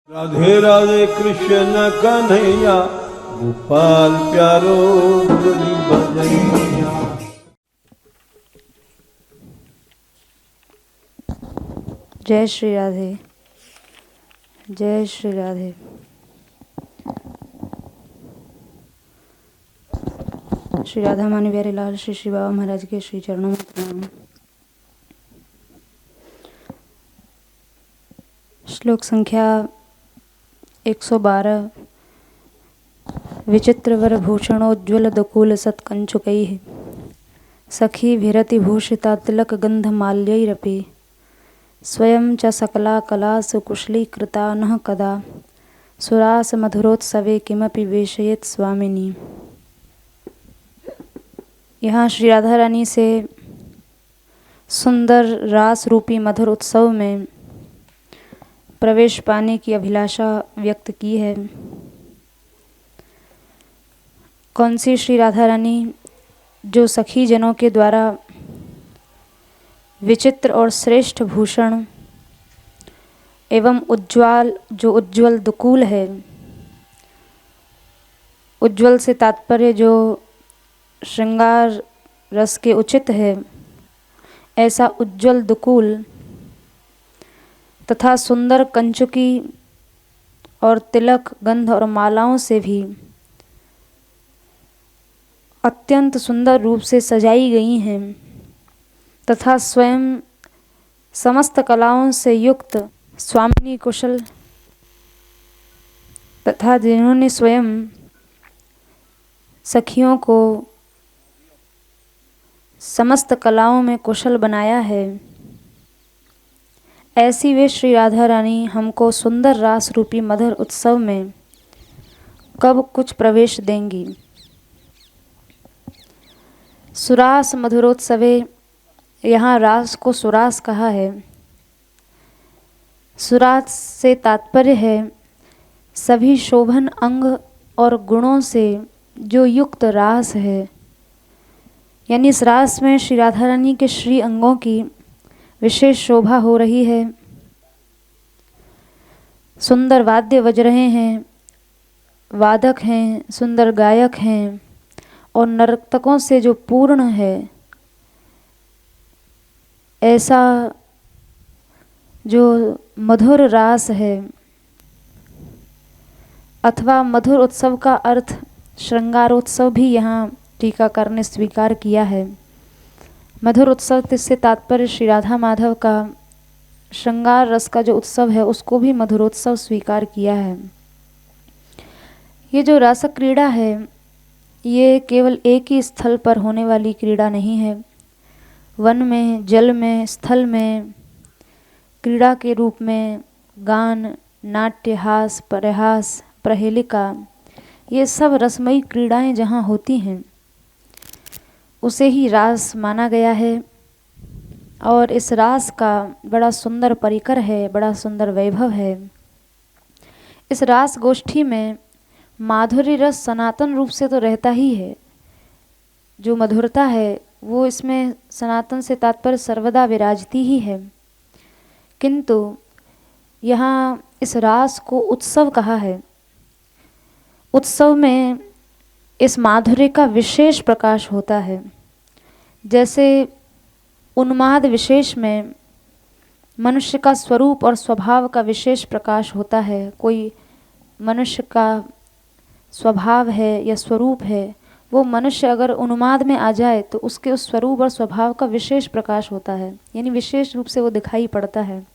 राधे राधे कृष्ण कन्हैया गोपाल प्यारो मुरली बजैया। जय श्री राधे, जय श्री राधे। श्री राधा मानी प्यारे लाल श्री श्री बाबा महाराज के श्री चरणों में प्रणाम। श्लोक संख्या 112। विचित्रवर भूषणोज्ज्वल दुकूल सत्कंचुकैः सखी भिरति भूषिता तिलक गंध माल्यैरपि स्वयं च सकला कलासु कुशलीकृता नः कदा सुरास मधुरोत्सवे किमपि वेशयेत् स्वामिनी। यहाँ श्री राधा रानी से सुंदर रास रूपी मधुर उत्सव में प्रवेश पाने की अभिलाषा व्यक्त की है। कौन सी श्री राधा रानी जो सखी जनों के द्वारा विचित्र और श्रेष्ठ भूषण एवं उज्ज्वल दुकूल है। उज्ज्वल से तात्पर्य जो श्रृंगार रस के उचित है, ऐसा उज्ज्वल दुकूल तथा सुंदर कंचुकी और तिलक गंध और मालाओं से भी अत्यंत सुंदर रूप से सजाई गई हैं तथा स्वयं समस्त कलाओं से युक्त स्वामिनी कुशल तथा जिन्होंने स्वयं सखियों को समस्त कलाओं में कुशल बनाया है, ऐसी वे श्री राधा रानी हमको सुंदर रास रूपी मधुर उत्सव में कब कुछ प्रवेश देंगी। सुरास मधुरोत्सवे, यहाँ रास को सुरास कहा है। सुरास से तात्पर्य है सभी शोभन अंग और गुणों से जो युक्त रास है, यानी इस रास में श्री राधा रानी के श्री अंगों की विशेष शोभा हो रही है। सुंदर वाद्य बज रहे हैं, वादक हैं, सुंदर गायक हैं और नर्तकों से जो पूर्ण है, ऐसा जो मधुर रास है अथवा मधुर उत्सव का अर्थ श्रृंगारोत्सव भी यहाँ टीकाकार ने स्वीकार किया है। मधुर उत्सव से तात्पर्य श्री राधा माधव का श्रृंगार रस का जो उत्सव है उसको भी मधुरोत्सव स्वीकार किया है। ये जो रास क्रीड़ा है ये केवल एक ही स्थल पर होने वाली क्रीड़ा नहीं है। वन में, जल में, स्थल में क्रीड़ा के रूप में गान, नाट्य, हास, परिहास, प्रहेलिका, ये सब रसमयी क्रीड़ाएं जहाँ होती हैं उसे ही रास माना गया है। और इस रास का बड़ा सुंदर परिकर है, बड़ा सुंदर वैभव है। इस रास गोष्ठी में माधुर्य रस सनातन रूप से तो रहता ही है। जो मधुरता है वो इसमें सनातन से तात्पर्य सर्वदा विराजती ही है, किंतु यहाँ इस रास को उत्सव कहा है। उत्सव में इस माधुर्य का विशेष प्रकाश होता है। जैसे उन्माद विशेष में मनुष्य का स्वरूप और स्वभाव का विशेष प्रकाश होता है। कोई मनुष्य का स्वभाव है या स्वरूप है, वो मनुष्य अगर उन्माद में आ जाए तो उसके उस स्वरूप और स्वभाव का विशेष प्रकाश होता है, यानी विशेष रूप से वो दिखाई पड़ता है।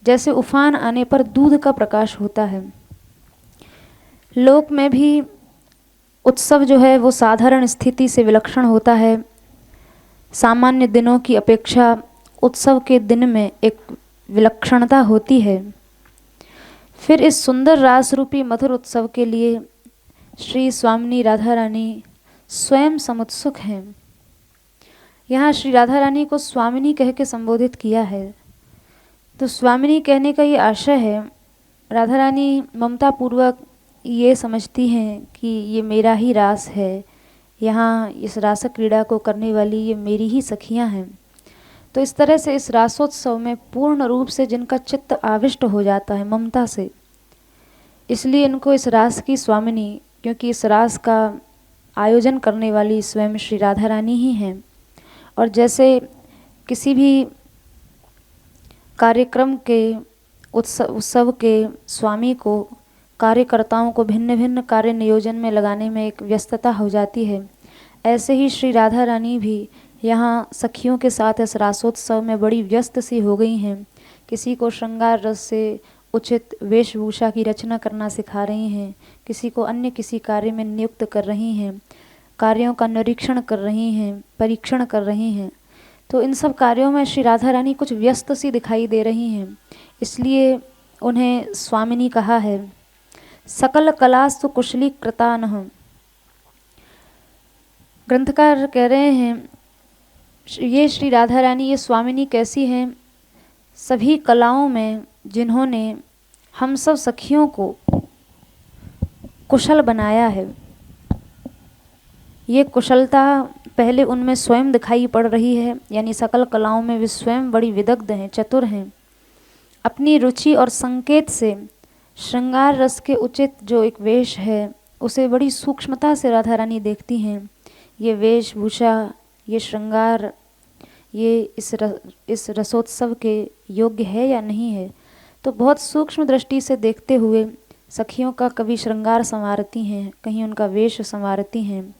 जैसे उफान आने पर दूध का प्रकाश होता है। लोक में भी उत्सव जो है वो साधारण स्थिति से विलक्षण होता है। सामान्य दिनों की अपेक्षा उत्सव के दिन में एक विलक्षणता होती है। फिर इस सुंदर रास रूपी मधुर उत्सव के लिए श्री स्वामिनी राधा रानी स्वयं समुत्सुक हैं। यहाँ श्री राधा रानी को स्वामिनी कह के संबोधित किया है, तो स्वामिनी कहने का ये आशय है, राधा रानी ममता पूर्वक ये समझती हैं कि ये मेरा ही रास है, यहाँ इस रास क्रीड़ा को करने वाली ये मेरी ही सखियाँ हैं। तो इस तरह से इस रासोत्सव में पूर्ण रूप से जिनका चित्त आविष्ट हो जाता है ममता से, इसलिए इनको इस रास की स्वामिनी, क्योंकि इस रास का आयोजन करने वाली स्वयं श्री राधा रानी ही हैं। और जैसे किसी भी कार्यक्रम के उत्सव के स्वामी को कार्यकर्ताओं को भिन्न भिन्न कार्य नियोजन में लगाने में एक व्यस्तता हो जाती है, ऐसे ही श्री राधा रानी भी यहाँ सखियों के साथ इस रासोत्सव में बड़ी व्यस्त सी हो गई हैं। किसी को श्रृंगार रस से उचित वेशभूषा की रचना करना सिखा रही हैं, किसी को अन्य किसी कार्य में नियुक्त कर रही हैं, कार्यों का निरीक्षण कर रही हैं, परीक्षण कर रही हैं। तो इन सब कार्यों में श्री राधा रानी कुछ व्यस्त सी दिखाई दे रही हैं, इसलिए उन्हें स्वामिनी कहा है। सकल कलास्तु कुशली कृतानः। ग्रंथकार कह रहे हैं ये श्री राधा रानी, ये स्वामिनी कैसी हैं? सभी कलाओं में जिन्होंने हम सब सखियों को कुशल बनाया है। ये कुशलता पहले उनमें स्वयं दिखाई पड़ रही है, यानी सकल कलाओं में वे स्वयं बड़ी विदग्ध हैं, चतुर हैं। अपनी रुचि और संकेत से श्रृंगार रस के उचित जो एक वेश है उसे बड़ी सूक्ष्मता से राधा रानी देखती हैं। ये वेशभूषा, ये श्रृंगार, ये इस रसोत्सव के योग्य है या नहीं है, तो बहुत सूक्ष्म दृष्टि से देखते हुए सखियों का कभी श्रृंगार संवारती हैं, कहीं उनका वेश संवारती हैं,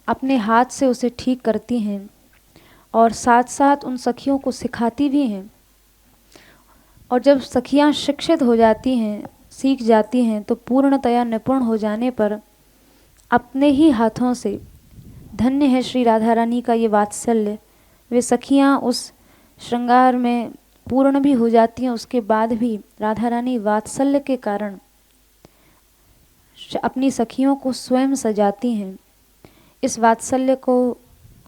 अपने हाथ से उसे ठीक करती हैं और साथ साथ उन सखियों को सिखाती भी हैं। और जब सखियां शिक्षित हो जाती हैं, सीख जाती हैं, तो पूर्णतया निपुण हो जाने पर अपने ही हाथों से, धन्य है श्री राधा रानी का ये वात्सल्य, वे सखियां उस श्रृंगार में पूर्ण भी हो जाती हैं। उसके बाद भी राधा रानी वात्सल्य के कारण अपनी सखियों को स्वयं सजाती हैं। इस वात्सल्य को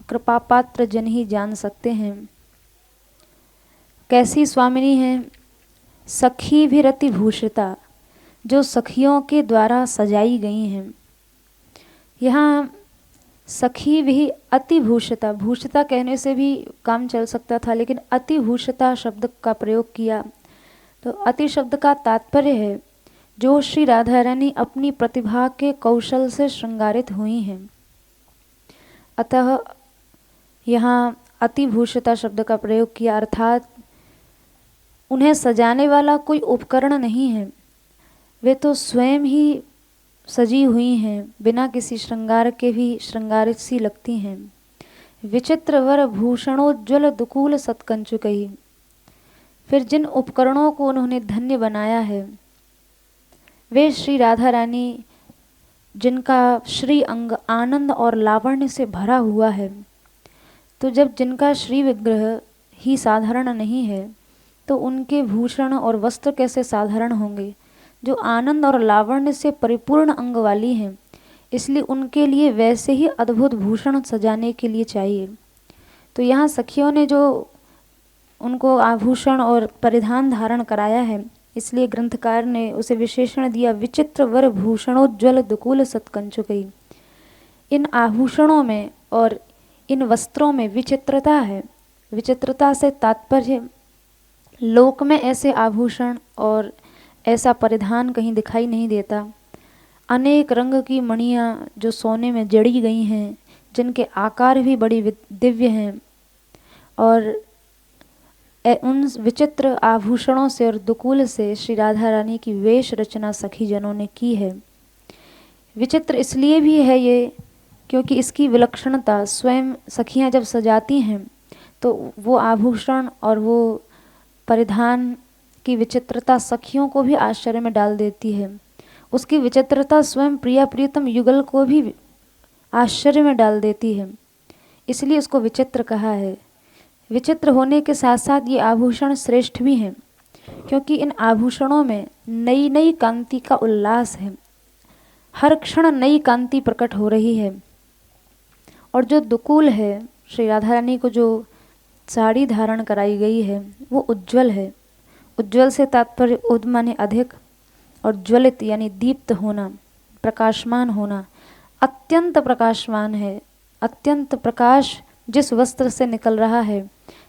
कृपा पात्र जन ही जान सकते हैं। कैसी स्वामिनी हैं? सखी भी रति भूषिता, जो सखियों के द्वारा सजाई गई हैं। यहाँ सखी भी अति भूषिता, भूषिता कहने से भी काम चल सकता था, लेकिन अति भूषिता शब्द का प्रयोग किया। तो अति शब्द का तात्पर्य है जो श्री राधा रानी अपनी प्रतिभा के कौशल से श्रृंगारित हुई हैं। अतः यहाँ अति भूषिता शब्द का प्रयोग किया, अर्थात उन्हें सजाने वाला कोई उपकरण नहीं है, वे तो स्वयं ही सजी हुई हैं, बिना किसी श्रृंगार के भी श्रृंगारित सी लगती हैं। विचित्र वर भूषणोज्ज्वल दुकूल सत्कंचुकई। फिर जिन उपकरणों को उन्होंने धन्य बनाया है वे श्री राधा रानी, जिनका श्री अंग आनंद और लावण्य से भरा हुआ है। तो जब जिनका श्री विग्रह ही साधारण नहीं है तो उनके भूषण और वस्त्र कैसे साधारण होंगे? जो आनंद और लावण्य से परिपूर्ण अंग वाली हैं, इसलिए उनके लिए वैसे ही अद्भुत भूषण सजाने के लिए चाहिए। तो यहाँ सखियों ने जो उनको आभूषण और परिधान धारण कराया है, इसलिए ग्रंथकार ने उसे विशेषण दिया विचित्र वर भूषणोज्ज्वल दुकूल सत्कंचुकई। इन आभूषणों में और इन वस्त्रों में विचित्रता है। विचित्रता से तात्पर्य लोक में ऐसे आभूषण और ऐसा परिधान कहीं दिखाई नहीं देता। अनेक रंग की मणियाँ जो सोने में जड़ी गई हैं, जिनके आकार भी बड़ी दिव्य हैं, और उन विचित्र आभूषणों से और दुकूल से श्री राधा रानी की वेश रचना सखी जनों ने की है। विचित्र इसलिए भी है ये क्योंकि इसकी विलक्षणता स्वयं सखियाँ जब सजाती हैं तो वो आभूषण और वो परिधान की विचित्रता सखियों को भी आश्चर्य में डाल देती है। उसकी विचित्रता स्वयं प्रिया प्रियतम युगल को भी आश्चर्य में डाल देती है, इसलिए उसको विचित्र कहा है। विचित्र होने के साथ साथ ये आभूषण श्रेष्ठ भी हैं, क्योंकि इन आभूषणों में नई नई कांति का उल्लास है। हर क्षण नई कांति प्रकट हो रही है। और जो दुकूल है, श्री राधा रानी को जो साड़ी धारण कराई गई है वो उज्ज्वल है। उज्ज्वल से तात्पर्य उद माने अधिक और ज्वलित यानी दीप्त होना, प्रकाशमान होना। अत्यंत प्रकाशमान है। अत्यंत प्रकाश जिस वस्त्र से निकल रहा है,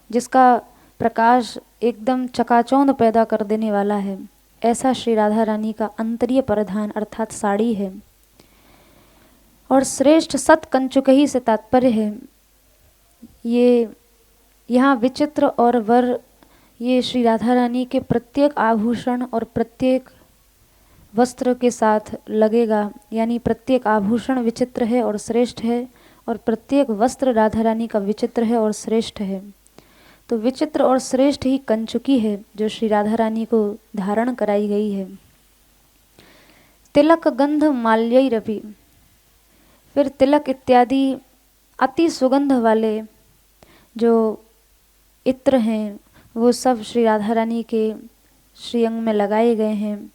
जिसका प्रकाश एकदम चकाचौंध पैदा कर देने वाला है, ऐसा श्री राधा रानी का अंतरीय परिधान अर्थात साड़ी है। और श्रेष्ठ सत कंचुकही से तात्पर्य है ये यहाँ विचित्र और वर ये श्री राधा रानी के प्रत्येक आभूषण और प्रत्येक वस्त्र के साथ लगेगा, यानी प्रत्येक आभूषण विचित्र है और श्रेष्ठ है और प्रत्येक वस्त्र राधा रानी का विचित्र है और श्रेष्ठ है। तो विचित्र और श्रेष्ठ ही कंचुकी है जो श्री राधा रानी को धारण कराई गई है। तिलक गंध माल्यैरपि, फिर तिलक इत्यादि अति सुगंध वाले जो इत्र हैं वो सब श्री राधा रानी के श्रीअंग में लगाए गए हैं।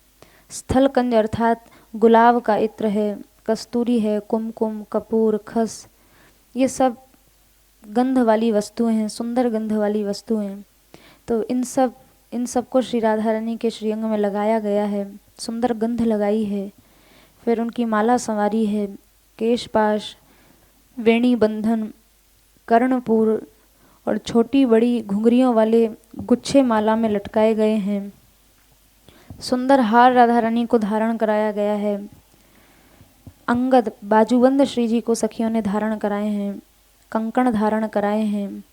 स्थलकंज अर्थात गुलाब का इत्र है, कस्तूरी है, कुमकुम, कपूर, खस, ये सब गंध वाली वस्तुएं हैं, सुंदर गंध वाली वस्तुएं। तो इन सब को श्री राधा रानी के श्रीअंग में लगाया गया है, सुंदर गंध लगाई है। फिर उनकी माला संवारी है, केशपाश, वेणी बंधन, कर्णपूर और छोटी बड़ी घुंघरियों वाले गुच्छे माला में लटकाए गए हैं। सुंदर हार राधा रानी को धारण कराया गया है। अंगद बाजूबंद श्री जी को सखियों ने धारण कराए हैं, कंकण धारण कराए हैं।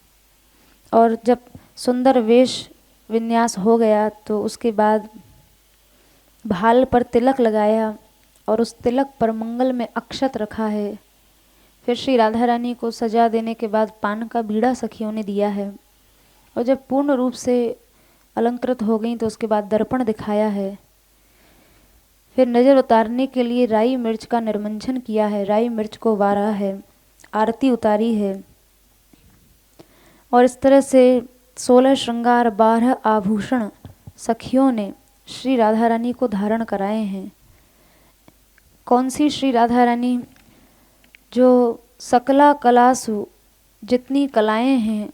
और जब सुंदर वेश विन्यास हो गया तो उसके बाद भाल पर तिलक लगाया और उस तिलक पर मंगल में अक्षत रखा है। फिर श्री राधा रानी को सजा देने के बाद पान का बीड़ा सखियों ने दिया है। और जब पूर्ण रूप से अलंकृत हो गई तो उसके बाद दर्पण दिखाया है। फिर नज़र उतारने के लिए राई मिर्च का निर्मंजन किया है, राई मिर्च को वारा है, आरती उतारी है। और इस तरह से 16 श्रृंगार 12 आभूषण सखियों ने श्री राधा रानी को धारण कराए हैं। कौन सी श्री राधा रानी? जो सकला कलासु जितनी कलाएं हैं,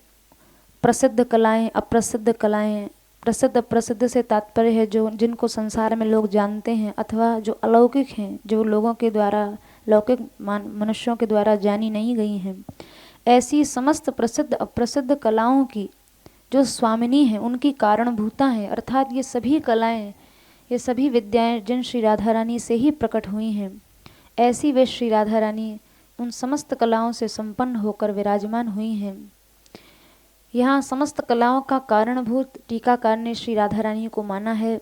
प्रसिद्ध कलाएं, अप्रसिद्ध कलाएं, प्रसिद्ध अप्रसिद्ध से तात्पर्य है जो जिनको संसार में लोग जानते हैं अथवा जो अलौकिक हैं, जो लोगों के द्वारा, लौकिक मनुष्यों के द्वारा जानी नहीं गई हैं, ऐसी समस्त प्रसिद्ध अप्रसिद्ध कलाओं की जो स्वामिनी हैं, उनकी कारणभूता हैं। अर्थात ये सभी कलाएं, ये सभी विद्याएं जिन श्री राधा रानी से ही प्रकट हुई हैं, ऐसी वे श्री राधा रानी उन समस्त कलाओं से संपन्न होकर विराजमान हुई हैं। यहाँ समस्त कलाओं का कारणभूत टीकाकार ने श्री राधा रानी को माना है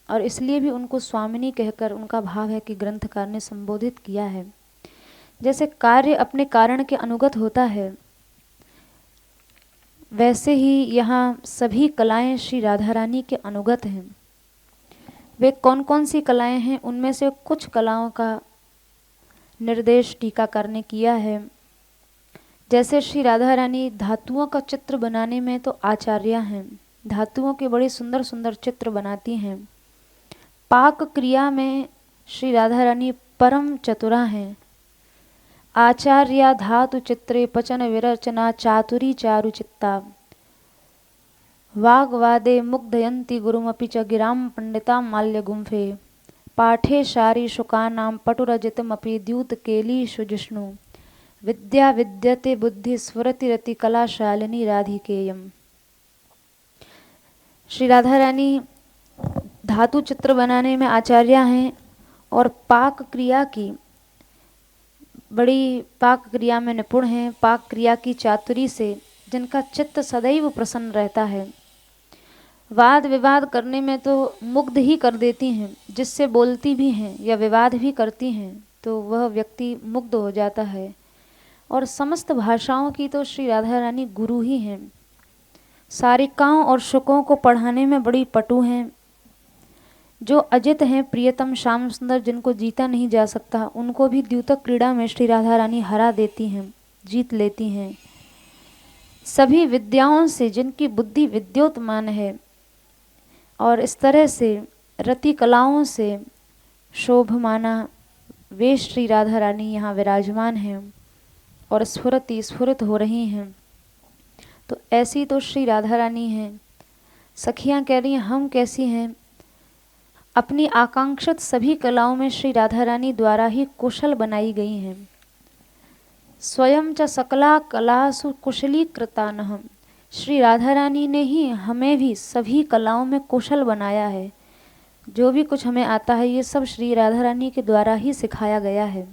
और इसलिए भी उनको स्वामिनी कहकर उनका भाव है कि ग्रंथकार ने संबोधित किया है। जैसे कार्य अपने कारण के अनुगत होता है, वैसे ही यहाँ सभी कलाएं श्री राधा रानी के अनुगत हैं। वे कौन कौन सी कलाएं हैं, उनमें से कुछ कलाओं का निर्देश टीकाकार ने किया है। जैसे श्री राधा रानी धातुओं का चित्र बनाने में तो आचार्य हैं, धातुओं के बड़े सुंदर सुंदर चित्र बनाती हैं। पाक क्रिया में श्री राधा रानी परम चतुरा हैं। आचार्या धातु चित्रे पचन विरचना चातुरी चारु चित्ता, वाग्वादे मुग्धयन्ति गुरुमपि च गिराम पंडिता माल्य गुंफे, पाठे शारी शुकानाम पटुरजितमपि द्यूत केलीषु जिष्णु, विद्या विद्यते बुद्धि स्फुरति रति कलाशालिनी राधिकेयम। श्री राधा रानी धातु चित्र बनाने में आचार्य हैं और पाक क्रिया की बड़ी पाक क्रिया में निपुण हैं। पाक क्रिया की चातुरी से जिनका चित्त सदैव प्रसन्न रहता है। वाद विवाद करने में तो मुग्ध ही कर देती हैं, जिससे बोलती भी हैं या विवाद भी करती हैं तो वह व्यक्ति मुग्ध हो जाता है। और समस्त भाषाओं की तो श्री राधा रानी गुरु ही हैं। सारिकाओं और शुकों को पढ़ाने में बड़ी पटु हैं। जो अजित हैं, प्रियतम श्याम सुंदर, जिनको जीता नहीं जा सकता, उनको भी द्यूतक क्रीड़ा में श्री राधा रानी हरा देती हैं, जीत लेती हैं। सभी विद्याओं से जिनकी बुद्धि विद्योतमान है और इस तरह से रति कलाओं से शोभमाना वे श्री राधा रानी यहाँ विराजमान हैं और स्फुरित हो रही हैं। तो ऐसी तो श्री राधा रानी हैं। सखियाँ कह रही हैं हम कैसी हैं? अपनी आकांक्षित सभी कलाओं में श्री राधा रानी द्वारा ही कुशल बनाई गई हैं। स्वयं च सकला कलासु कुशली कृतानहम, श्री राधा रानी ने ही हमें भी सभी कलाओं में कुशल बनाया है। जो भी कुछ हमें आता है ये सब श्री राधा रानी के द्वारा ही सिखाया गया है।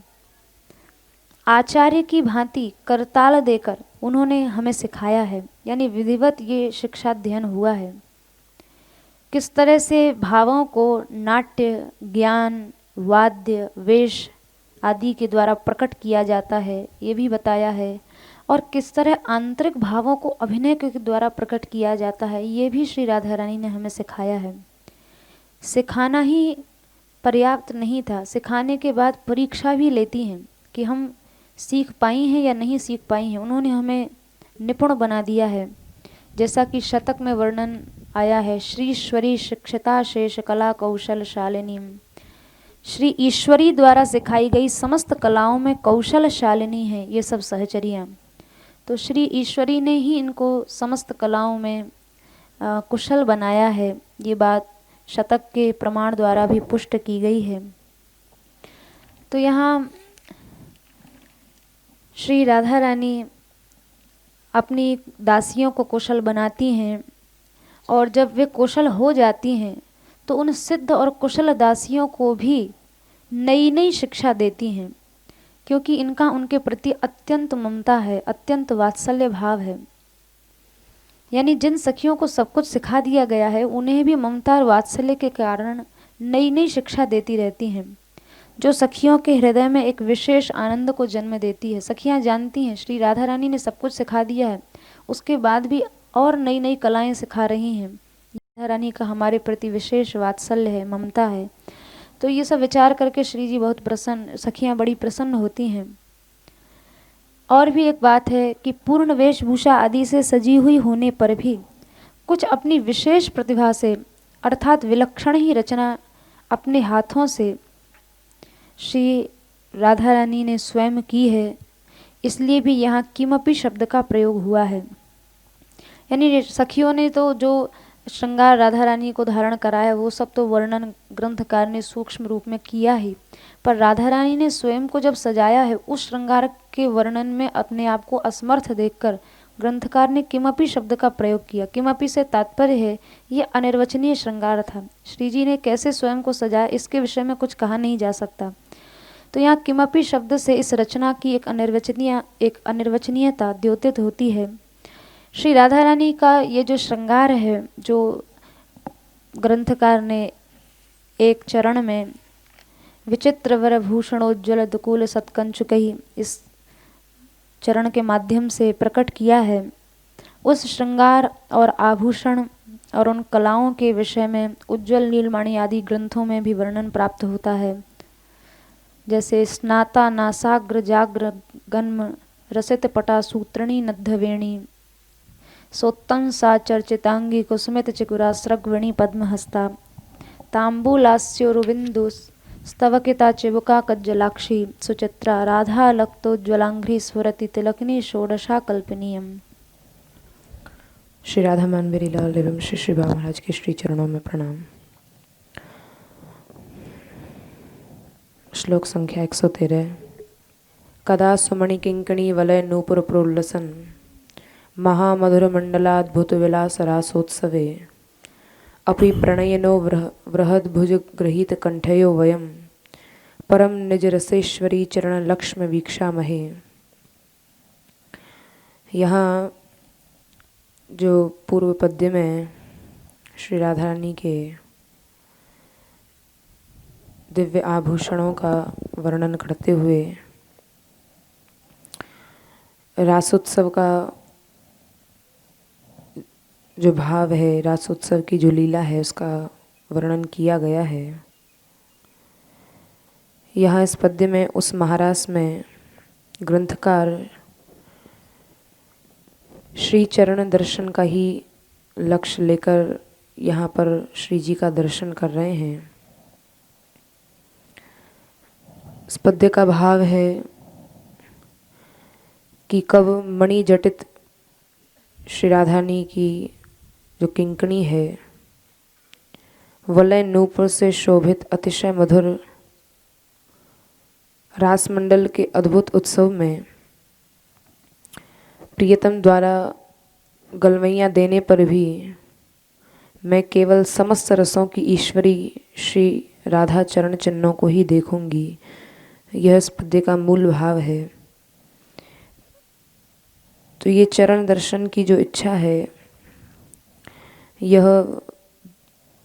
आचार्य की भांति करताल देकर उन्होंने हमें सिखाया है, यानी विधिवत ये शिक्षा अध्ययन हुआ है। किस तरह से भावों को नाट्य, ज्ञान, वाद्य, वेश आदि के द्वारा प्रकट किया जाता है ये भी बताया है, और किस तरह आंतरिक भावों को अभिनय के द्वारा प्रकट किया जाता है ये भी श्री राधा रानी ने हमें सिखाया है। सिखाना ही पर्याप्त नहीं था, सिखाने के बाद परीक्षा भी लेती हैं कि हम सीख पाई हैं या नहीं सीख पाई हैं। उन्होंने हमें निपुण बना दिया है, जैसा कि शतक में वर्णन आया है, श्री ईश्वरी शिक्षता शेष कला कौशल शालिनी। श्री ईश्वरी द्वारा सिखाई गई समस्त कलाओं में कौशलशालिनी है ये सब सहचरियाँ। तो श्री ईश्वरी ने ही इनको समस्त कलाओं में कुशल बनाया है, ये बात शतक के प्रमाण द्वारा भी पुष्ट की गई है। तो यहाँ श्री राधा रानी अपनी दासियों को कुशल बनाती हैं, और जब वे कुशल हो जाती हैं तो उन सिद्ध और कुशल दासियों को भी नई नई शिक्षा देती हैं, क्योंकि इनका उनके प्रति अत्यंत ममता है, अत्यंत वात्सल्य भाव है। यानी जिन सखियों को सब कुछ सिखा दिया गया है उन्हें भी ममता और वात्सल्य के कारण नई नई शिक्षा देती रहती हैं, जो सखियों के हृदय में एक विशेष आनंद को जन्म देती है। सखियां जानती हैं श्री राधा रानी ने सब कुछ सिखा दिया है, उसके बाद भी और नई नई कलाएं सिखा रही हैं। राधा रानी का हमारे प्रति विशेष वात्सल्य है, ममता है। तो ये सब विचार करके श्री जी बहुत प्रसन्न, सखियां बड़ी प्रसन्न होती हैं। और भी एक बात है कि पूर्ण वेशभूषा आदि से सजी हुई होने पर भी कुछ अपनी विशेष प्रतिभा से अर्थात विलक्षण ही रचना अपने हाथों से श्री राधा रानी ने स्वयं की है, इसलिए भी यहाँ किमपि शब्द का प्रयोग हुआ है। यानी सखियों ने तो जो श्रृंगार राधा रानी को धारण कराया वो सब तो वर्णन ग्रंथकार ने सूक्ष्म रूप में किया ही, पर राधा रानी ने स्वयं को जब सजाया है उस श्रृंगार के वर्णन में अपने आप को असमर्थ देखकर ग्रंथकार ने किमपि शब्द का प्रयोग किया। किमपि से तात्पर्य है ये अनिर्वचनीय श्रृंगार था, श्री जी ने कैसे स्वयं को सजाया इसके विषय में कुछ कहा नहीं जा सकता। तो यहाँ किमपि शब्द से इस रचना की एक अनिर्वचनीयता द्योतित होती है। श्री राधा रानी का ये जो श्रृंगार है, जो ग्रंथकार ने एक चरण में विचित्र वर भूषणोज्ज्वल दुकूल सत्कंचुकई इस चरण के माध्यम से प्रकट किया है, उस श्रृंगार और आभूषण और उन कलाओं के विषय में उज्ज्वल नीलमणि आदि ग्रंथों में भी वर्णन प्राप्त होता है। जैसे स्नाता नासाग्र जाग्र गन्म रसित पटा सूत्रणि नद्धवेणी सोत्तं सा चर्चितांगी कुसुमित चिकुरा स्रग्वणी पद्महस्ता तांबूलास्योरुबिंदु स्तवकिता चिबुका कज्जलाक्षी सुचित्रा राधा लक्तोज्ज्वलांघ्रि स्फुरति तिलकिनी षोडशा कल्पनीयम। श्री राधा मानवेरी लाल एवं श्री श्री बाबा महाराज के श्री चरणों में प्रणाम। श्लोक संख्या 113। कदा सुमणि किंकणी वलय नूपुर प्रोल्लसन महामधुर मंडलाद्भुत विलास रासोत्सवे अपि प्रणयनो बृहद्भुज गृहीत कंठयो वयम परम निज रसेश्वरी चरण लक्ष्म वीक्षामहे। यहाँ जो पूर्व पद्य में श्री राधा रानी के दिव्य आभूषणों का वर्णन करते हुए रासोत्सव का जो भाव है, रासोत्सव की जो लीला है उसका वर्णन किया गया है। यहाँ इस पद्य में उस महारास में ग्रंथकार श्री चरण दर्शन का ही लक्ष्य लेकर यहाँ पर श्री जी का दर्शन कर रहे हैं। इस पद्य का भाव है कि कब मणि जटित श्री राधानी की जो किंकणी है वलय नूपुर से शोभित अतिशय मधुर रासमंडल के अद्भुत उत्सव में प्रियतम द्वारा गलवैयाँ देने पर भी मैं केवल समस्त रसों की ईश्वरी श्री राधा चरण चिन्हों को ही देखूंगी। यह इस पद्य का मूल भाव है। तो ये चरण दर्शन की जो इच्छा है, यह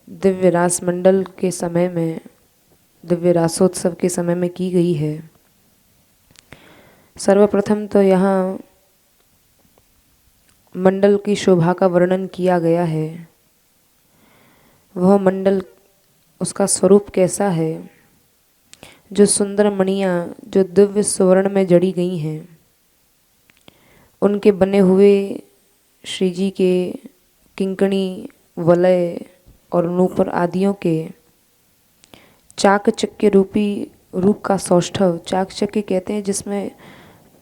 दिव्य रास मंडल के समय में, दिव्य रासोत्सव के समय में की गई है। सर्वप्रथम तो यहाँ मंडल की शोभा का वर्णन किया गया है। वह मंडल, उसका स्वरूप कैसा है। जो सुंदर मणियाँ जो दिव्य स्वर्ण में जड़ी गई हैं, उनके बने हुए श्री जी के किंकणी, वलय और नूपुर आदियों के चाकचक्य रूपी रूप का सौष्ठव। चाकचक्य कहते हैं जिसमें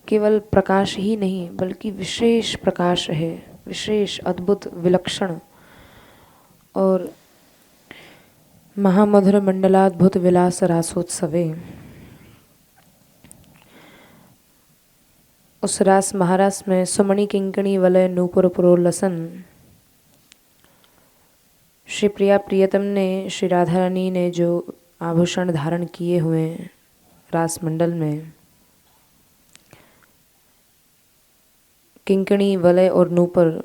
केवल प्रकाश ही नहीं बल्कि विशेष प्रकाश है, विशेष, अद्भुत, विलक्षण और महामधुर मंडलाद्भुत विलास रासोत्सवे। उस रास महारास में सुमणि किंकणी वलय नूपुर पुरोलसन, श्री प्रिया प्रियतम ने, श्री राधा रानी ने जो आभूषण धारण किए हुए रास मंडल में, किंकणी, वलय और नूपुर,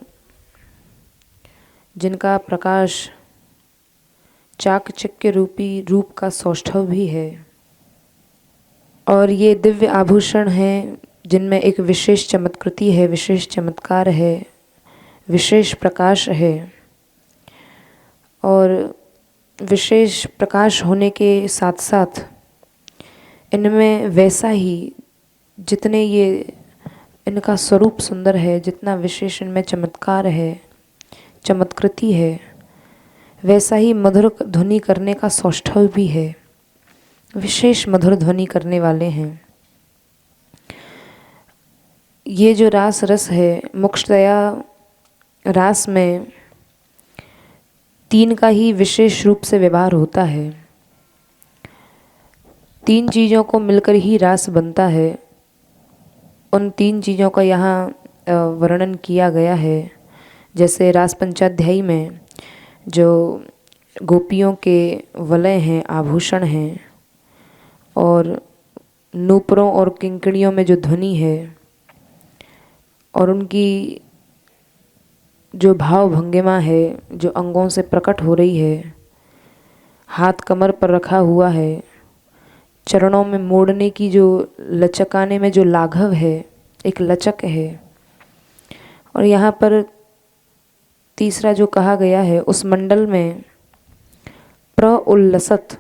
जिनका प्रकाश चाकचक्य रूपी रूप का सौष्ठव भी है। और ये दिव्य आभूषण हैं जिनमें एक विशेष चमत्कृति है, विशेष चमत्कार है, विशेष प्रकाश है। और विशेष प्रकाश होने के साथ साथ इनमें वैसा ही, जितने ये इनका स्वरूप सुंदर है, जितना विशेष इनमें चमत्कार है, चमत्कृति है, वैसा ही मधुर ध्वनि करने का सौष्ठव भी है। विशेष मधुर ध्वनि करने वाले हैं। ये जो रास रस है, मुख्यतया रास में तीन का ही विशेष रूप से व्यवहार होता है। तीन चीज़ों को मिलकर ही रास बनता है। उन तीन चीज़ों का यहाँ वर्णन किया गया है। जैसे रास पंचाध्यायी में जो गोपियों के वलय हैं, आभूषण हैं, और नूपुरों और किंकणियों में जो ध्वनि है, और उनकी जो भाव भंगिमा है, जो अंगों से प्रकट हो रही है, हाथ कमर पर रखा हुआ है, चरणों में मोड़ने की जो लचकाने में जो लाघव है, एक लचक है। और यहाँ पर तीसरा जो कहा गया है, उस मंडल में प्रउल्लसत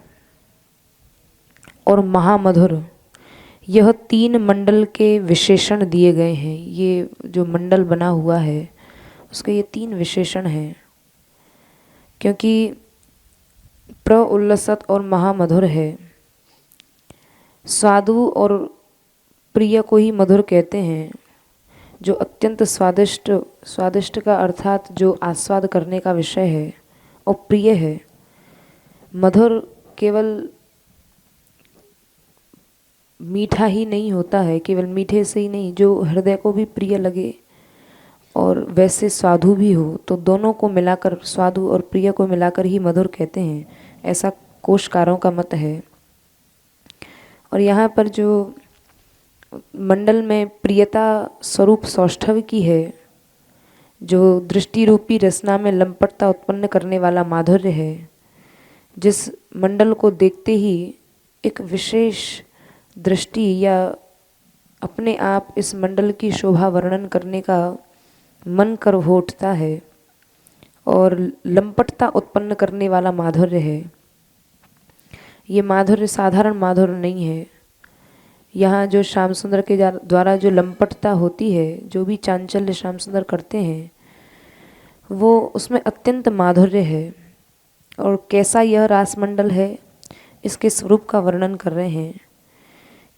और महामधुर, यह तीन मंडल के विशेषण दिए गए हैं। ये जो मंडल बना हुआ है उसके ये तीन विशेषण हैं। क्योंकि प्रउल्लसत और महामधुर है। स्वादु और प्रिय को ही मधुर कहते हैं। जो अत्यंत स्वादिष्ट, स्वादिष्ट का अर्थात जो आस्वाद करने का विषय है, और प्रिय है। मधुर केवल मीठा ही नहीं होता है, केवल मीठे से ही नहीं, जो हृदय को भी प्रिय लगे और वैसे स्वादु भी हो, तो दोनों को मिलाकर, स्वादु और प्रिय को मिलाकर ही मधुर कहते हैं, ऐसा कोशकारों का मत है। और यहाँ पर जो मंडल में प्रियता स्वरूप सौष्ठव की है, जो दृष्टि रूपी रसना में लंपटता उत्पन्न करने वाला माधुर्य है, जिस मंडल को देखते ही एक विशेष दृष्टि या अपने आप इस मंडल की शोभा वर्णन करने का मन कर हो उठता है, और लंपटता उत्पन्न करने वाला माधुर्य है। ये माधुर्य साधारण माधुर्य नहीं है। यहाँ जो श्याम सुंदर के द्वारा जो लंपटता होती है, जो भी चांचल्य श्याम सुंदर करते हैं, वो उसमें अत्यंत माधुर्य है। और कैसा यह रासमंडल है, इसके स्वरूप का वर्णन कर रहे हैं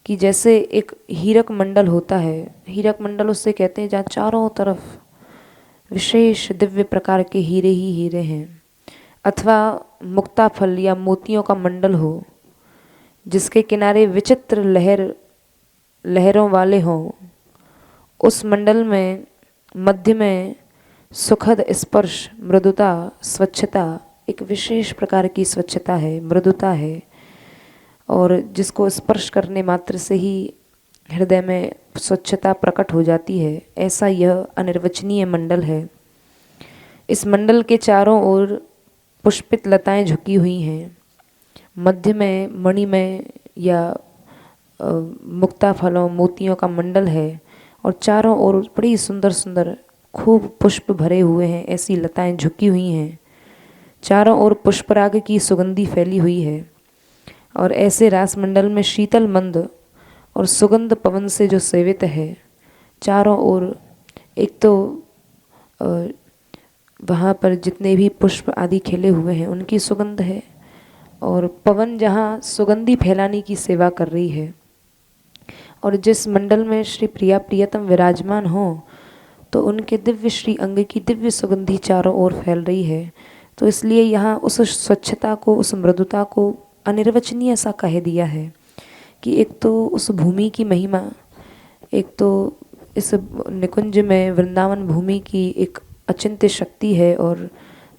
कि जैसे एक हीरक मंडल होता है। हीरक मंडल उससे कहते हैं जहाँ चारों तरफ विशेष दिव्य प्रकार के हीरे ही हीरे हैं। अथवा मुक्ता फल या मोतियों का मंडल हो, जिसके किनारे विचित्र लहरों वाले हों। उस मंडल में मध्य में सुखद स्पर्श, मृदुता, स्वच्छता, एक विशेष प्रकार की स्वच्छता है, मृदुता है, और जिसको स्पर्श करने मात्र से ही हृदय में स्वच्छता प्रकट हो जाती है, ऐसा यह अनिर्वचनीय मंडल है। इस मंडल के चारों ओर पुष्पित लताएं झुकी हुई हैं। मध्य में मणिमय या मुक्ता फलों, मोतियों का मंडल है, और चारों ओर बड़ी सुंदर सुंदर खूब पुष्प भरे हुए हैं, ऐसी लताएं झुकी हुई हैं। चारों ओर पुष्पराग की सुगंधी फैली हुई है, और ऐसे रास मंडल में शीतल मंद और सुगंध पवन से जो सेवित है। चारों ओर एक तो वहाँ पर जितने भी पुष्प आदि खिले हुए हैं उनकी सुगंध है, और पवन जहाँ सुगंधी फैलाने की सेवा कर रही है। और जिस मंडल में श्री प्रिया प्रियतम विराजमान हो तो उनके दिव्य श्री अंग की दिव्य सुगंधी चारों ओर फैल रही है। तो इसलिए यहाँ उस स्वच्छता को, उस मृदुता को अनिर्वचनीय सा कह दिया है कि एक तो उस भूमि की महिमा, एक तो इस निकुंज में वृंदावन भूमि की एक अचिंत्य शक्ति है, और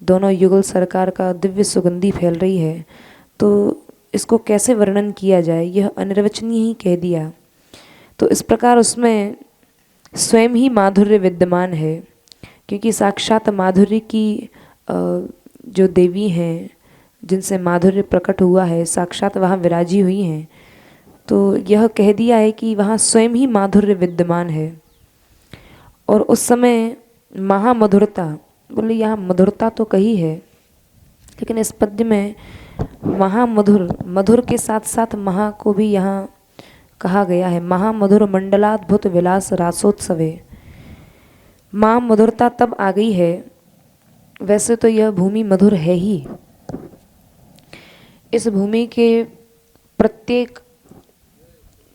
दोनों युगल सरकार का दिव्य सुगंधी फैल रही है। तो इसको कैसे वर्णन किया जाए, यह अनिर्वचनीय ही कह दिया। तो इस प्रकार उसमें स्वयं ही माधुर्य विद्यमान है, क्योंकि साक्षात माधुर्य की जो देवी हैं जिनसे माधुर्य प्रकट हुआ है, साक्षात वहाँ विराजी हुई हैं। तो यह कह दिया है कि वहाँ स्वयं ही माधुर्य विद्यमान है। और उस समय महामधुरता, बोले यहाँ मधुरता तो कही है, लेकिन इस पद्य में महामधुर, मधुर के साथ साथ महा को भी यहाँ कहा गया है। महामधुर मंडलाद्भुत विलास रासोत्सवे। माँ मधुरता तब आ गई है, वैसे तो यह भूमि मधुर है ही। इस भूमि के प्रत्येक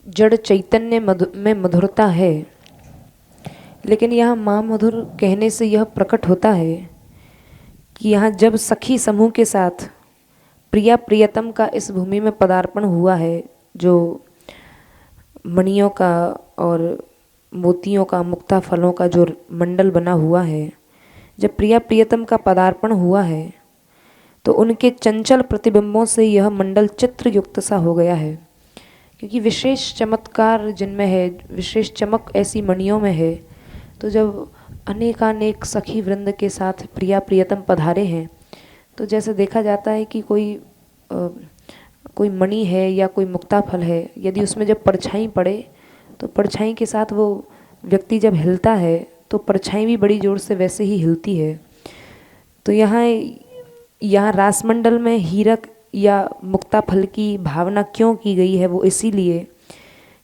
जड़ चैतन्य में मधुरता है, लेकिन यहाँ माँ मधुर कहने से यह प्रकट होता है कि यहाँ जब सखी समूह के साथ प्रिया प्रियतम का इस भूमि में पदार्पण हुआ है, जो मणियों का और मोतियों का, मुक्ता फलों का जो मंडल बना हुआ है, जब प्रिया प्रियतम का पदार्पण हुआ है तो उनके चंचल प्रतिबिंबों से यह मंडल चित्र युक्त सा हो गया है। क्योंकि विशेष चमत्कार जिनमें है, विशेष चमक ऐसी मणियों में है। तो जब अनेकानेक सखी वृंद के साथ प्रिया प्रियतम पधारे हैं, तो जैसे देखा जाता है कि कोई मणि है या कोई मुक्ता फल है, यदि उसमें जब परछाई पड़े तो परछाई के साथ वो व्यक्ति जब हिलता है तो परछाई भी बड़ी जोर से वैसे ही हिलती है। तो यहाँ रासमंडल में हीरक या मुक्ता फल की भावना क्यों की गई है, वो इसीलिए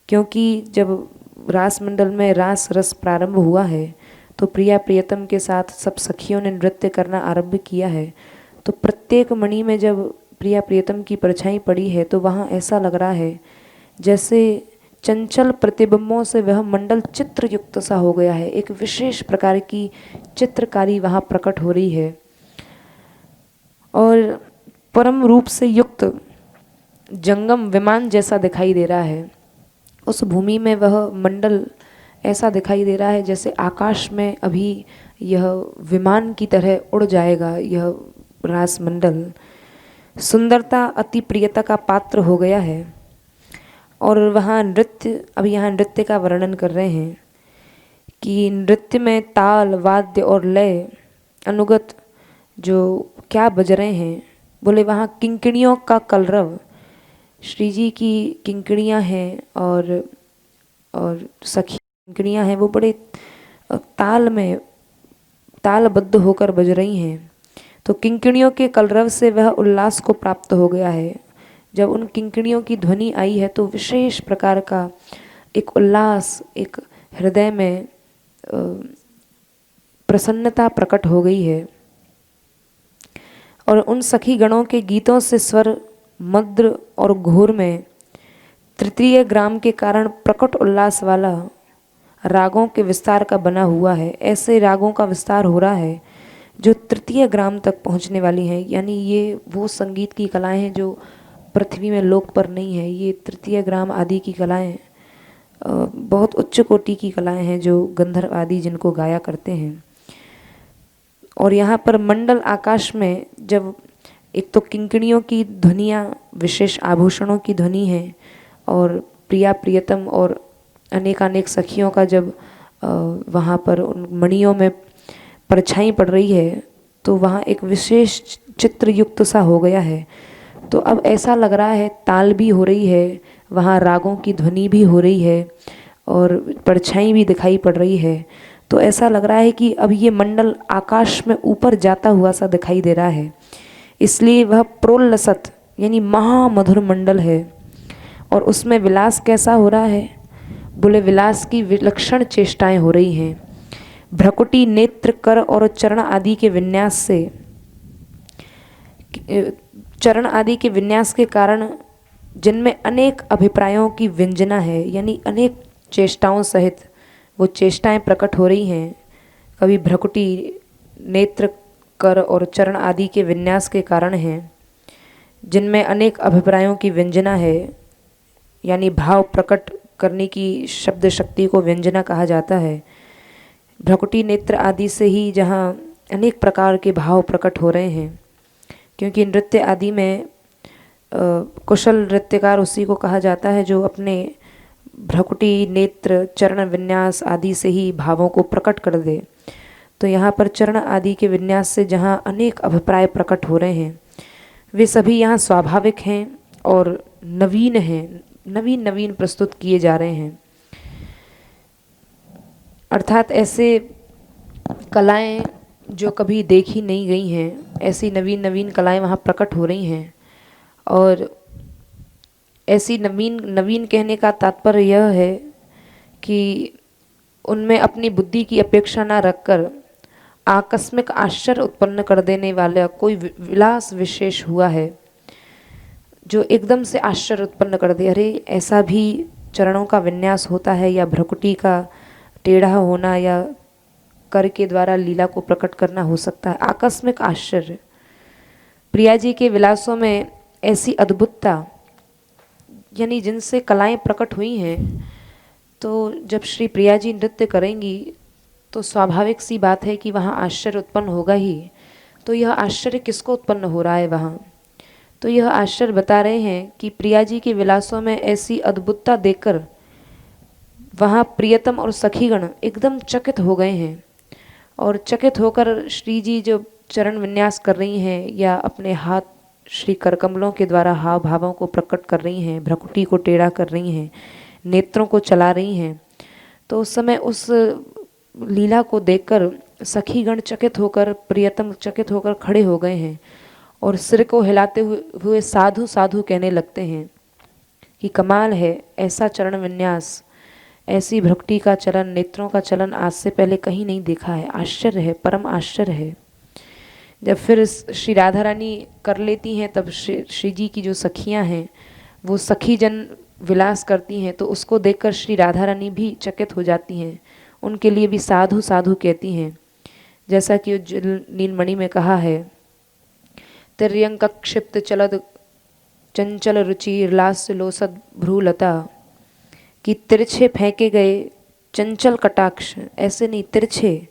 क्योंकि जब रासमंडल में रास रस प्रारंभ हुआ है तो प्रिया प्रियतम के साथ सब सखियों ने नृत्य करना आरंभ किया है। तो प्रत्येक मणि में जब प्रिया प्रियतम की परछाई पड़ी है तो वहाँ ऐसा लग रहा है जैसे चंचल प्रतिबिंबों से वह मंडल चित्र युक्त सा हो गया है। एक विशेष प्रकार की चित्रकारी वहाँ प्रकट हो रही है, और परम रूप से युक्त जंगम विमान जैसा दिखाई दे रहा है। उस भूमि में वह मंडल ऐसा दिखाई दे रहा है जैसे आकाश में अभी यह विमान की तरह उड़ जाएगा। यह रास मंडल सुंदरता, अति प्रियता का पात्र हो गया है। और वहाँ नृत्य, अभी यहाँ नृत्य का वर्णन कर रहे हैं कि नृत्य में ताल, वाद्य और लय अनुगत जो क्या बज रहे हैं, बोले वहाँ किंकिणियों का कलरव, श्री जी की किंकिणियाँ हैं और सखी किंकिणियाँ हैं, वो बड़े ताल में तालबद्ध होकर बज रही हैं। तो किंकिणियों के कलरव से वह उल्लास को प्राप्त हो गया है। जब उन किंकिणियों की ध्वनि आई है तो विशेष प्रकार का एक उल्लास, एक हृदय में प्रसन्नता प्रकट हो गई है। और उन सखी गणों के गीतों से स्वर मद्र और घोर में तृतीय ग्राम के कारण प्रकट उल्लास वाला रागों के विस्तार का बना हुआ है। ऐसे रागों का विस्तार हो रहा है जो तृतीय ग्राम तक पहुंचने वाली हैं। यानी ये वो संगीत की कलाएं हैं जो पृथ्वी में लोक पर नहीं है। ये तृतीय ग्राम आदि की कलाएं बहुत उच्च कोटि की कलाएं हैं जो गंधर्व आदि जिनको गाया करते हैं। और यहाँ पर मंडल आकाश में जब एक तो किंकिणियों की ध्वनियाँ, विशेष आभूषणों की ध्वनि है, और प्रिया प्रियतम और अनेकानेक सखियों का जब वहाँ पर उन मणियों में परछाई पड़ रही है, तो वहाँ एक विशेष चित्र युक्त सा हो गया है। तो अब ऐसा लग रहा है ताल भी हो रही है, वहाँ रागों की ध्वनि भी हो रही है और परछाई भी दिखाई पड़ रही है। तो ऐसा लग रहा है कि अब ये मंडल आकाश में ऊपर जाता हुआ सा दिखाई दे रहा है, इसलिए वह प्रोल्लसत यानी महामधुर मंडल है। और उसमें विलास कैसा हो रहा है? बोले विलास की विलक्षण चेष्टाएं हो रही हैं। भ्रकुटी, नेत्र, कर और चरण आदि के विन्यास के कारण जिनमें अनेक अभिप्रायों की व्यंजना है, यानी अनेक चेष्टाओं सहित वो चेष्टाएं प्रकट हो रही हैं। कभी भ्रकुटी, नेत्र, कर और चरण आदि के विन्यास के कारण हैं, जिनमें अनेक अभिप्रायों की व्यंजना है, यानी भाव प्रकट करने की शब्द शक्ति को व्यंजना कहा जाता है। भ्रकुटी, नेत्र आदि से ही जहाँ अनेक प्रकार के भाव प्रकट हो रहे हैं, क्योंकि नृत्य आदि में कुशल नृत्यकार उसी को कहा जाता है जो अपने भ्रकुटी, नेत्र, चरण विन्यास आदि से ही भावों को प्रकट कर दे। तो यहाँ पर चरण आदि के विन्यास से जहाँ अनेक अभिप्राय प्रकट हो रहे हैं, वे सभी यहाँ स्वाभाविक हैं और नवीन हैं, नवीन नवीन प्रस्तुत किए जा रहे हैं। अर्थात ऐसे कलाएं जो कभी देखी नहीं गई हैं, ऐसी नवीन नवीन कलाएं वहाँ प्रकट हो रही हैं। और ऐसी नवीन नवीन कहने का तात्पर्य यह है कि उनमें अपनी बुद्धि की अपेक्षा ना रखकर आकस्मिक आश्चर्य उत्पन्न कर देने वाला कोई विलास विशेष हुआ है, जो एकदम से आश्चर्य उत्पन्न कर दे। अरे ऐसा भी चरणों का विन्यास होता है, या भ्रकुटी का टेढ़ा होना, या कर के द्वारा लीला को प्रकट करना हो सकता है। आकस्मिक आश्चर्य। प्रिया जी के विलासों में ऐसी अद्भुतता, यानी जिनसे कलाएं प्रकट हुई हैं, तो जब श्री प्रिया जी नृत्य करेंगी तो स्वाभाविक सी बात है कि वहाँ आश्चर्य उत्पन्न होगा ही। तो यह आश्चर्य किसको उत्पन्न हो रहा है वहाँ? तो यह आश्चर्य बता रहे हैं कि प्रिया जी के विलासों में ऐसी अद्भुतता देखकर वहाँ प्रियतम और सखीगण एकदम चकित हो गए हैं, और चकित होकर श्री जी जो चरण विन्यास कर रही हैं, या अपने हाथ श्री करकमलों के द्वारा हाव भावों को प्रकट कर रही हैं, भ्रकुटी को टेढ़ा कर रही हैं, नेत्रों को चला रही हैं, तो उस समय उस लीला को देखकर सखीगण चकित होकर, प्रियतम चकित होकर खड़े हो गए हैं और सिर को हिलाते हुए साधु साधु कहने लगते हैं कि कमाल है, ऐसा चरण विन्यास, ऐसी भ्रकुटी का चलन, नेत्रों का चलन आज से पहले कहीं नहीं देखा है। आश्चर्य है, परम आश्चर्य है। जब फिर श्री राधा रानी कर लेती हैं, तब श्री जी की जो सखियां हैं वो सखी जन विलास करती हैं, तो उसको देखकर श्री राधा रानी भी चकित हो जाती हैं, उनके लिए भी साधु साधु कहती हैं। जैसा कि नीलमणि में कहा है, तिर्यंक क्षिप्त चलद चंचल रुचि लास्य लोसद भ्रूलता, कि तिरछे फेंके गए चंचल कटाक्ष, ऐसे नहीं, तिरछे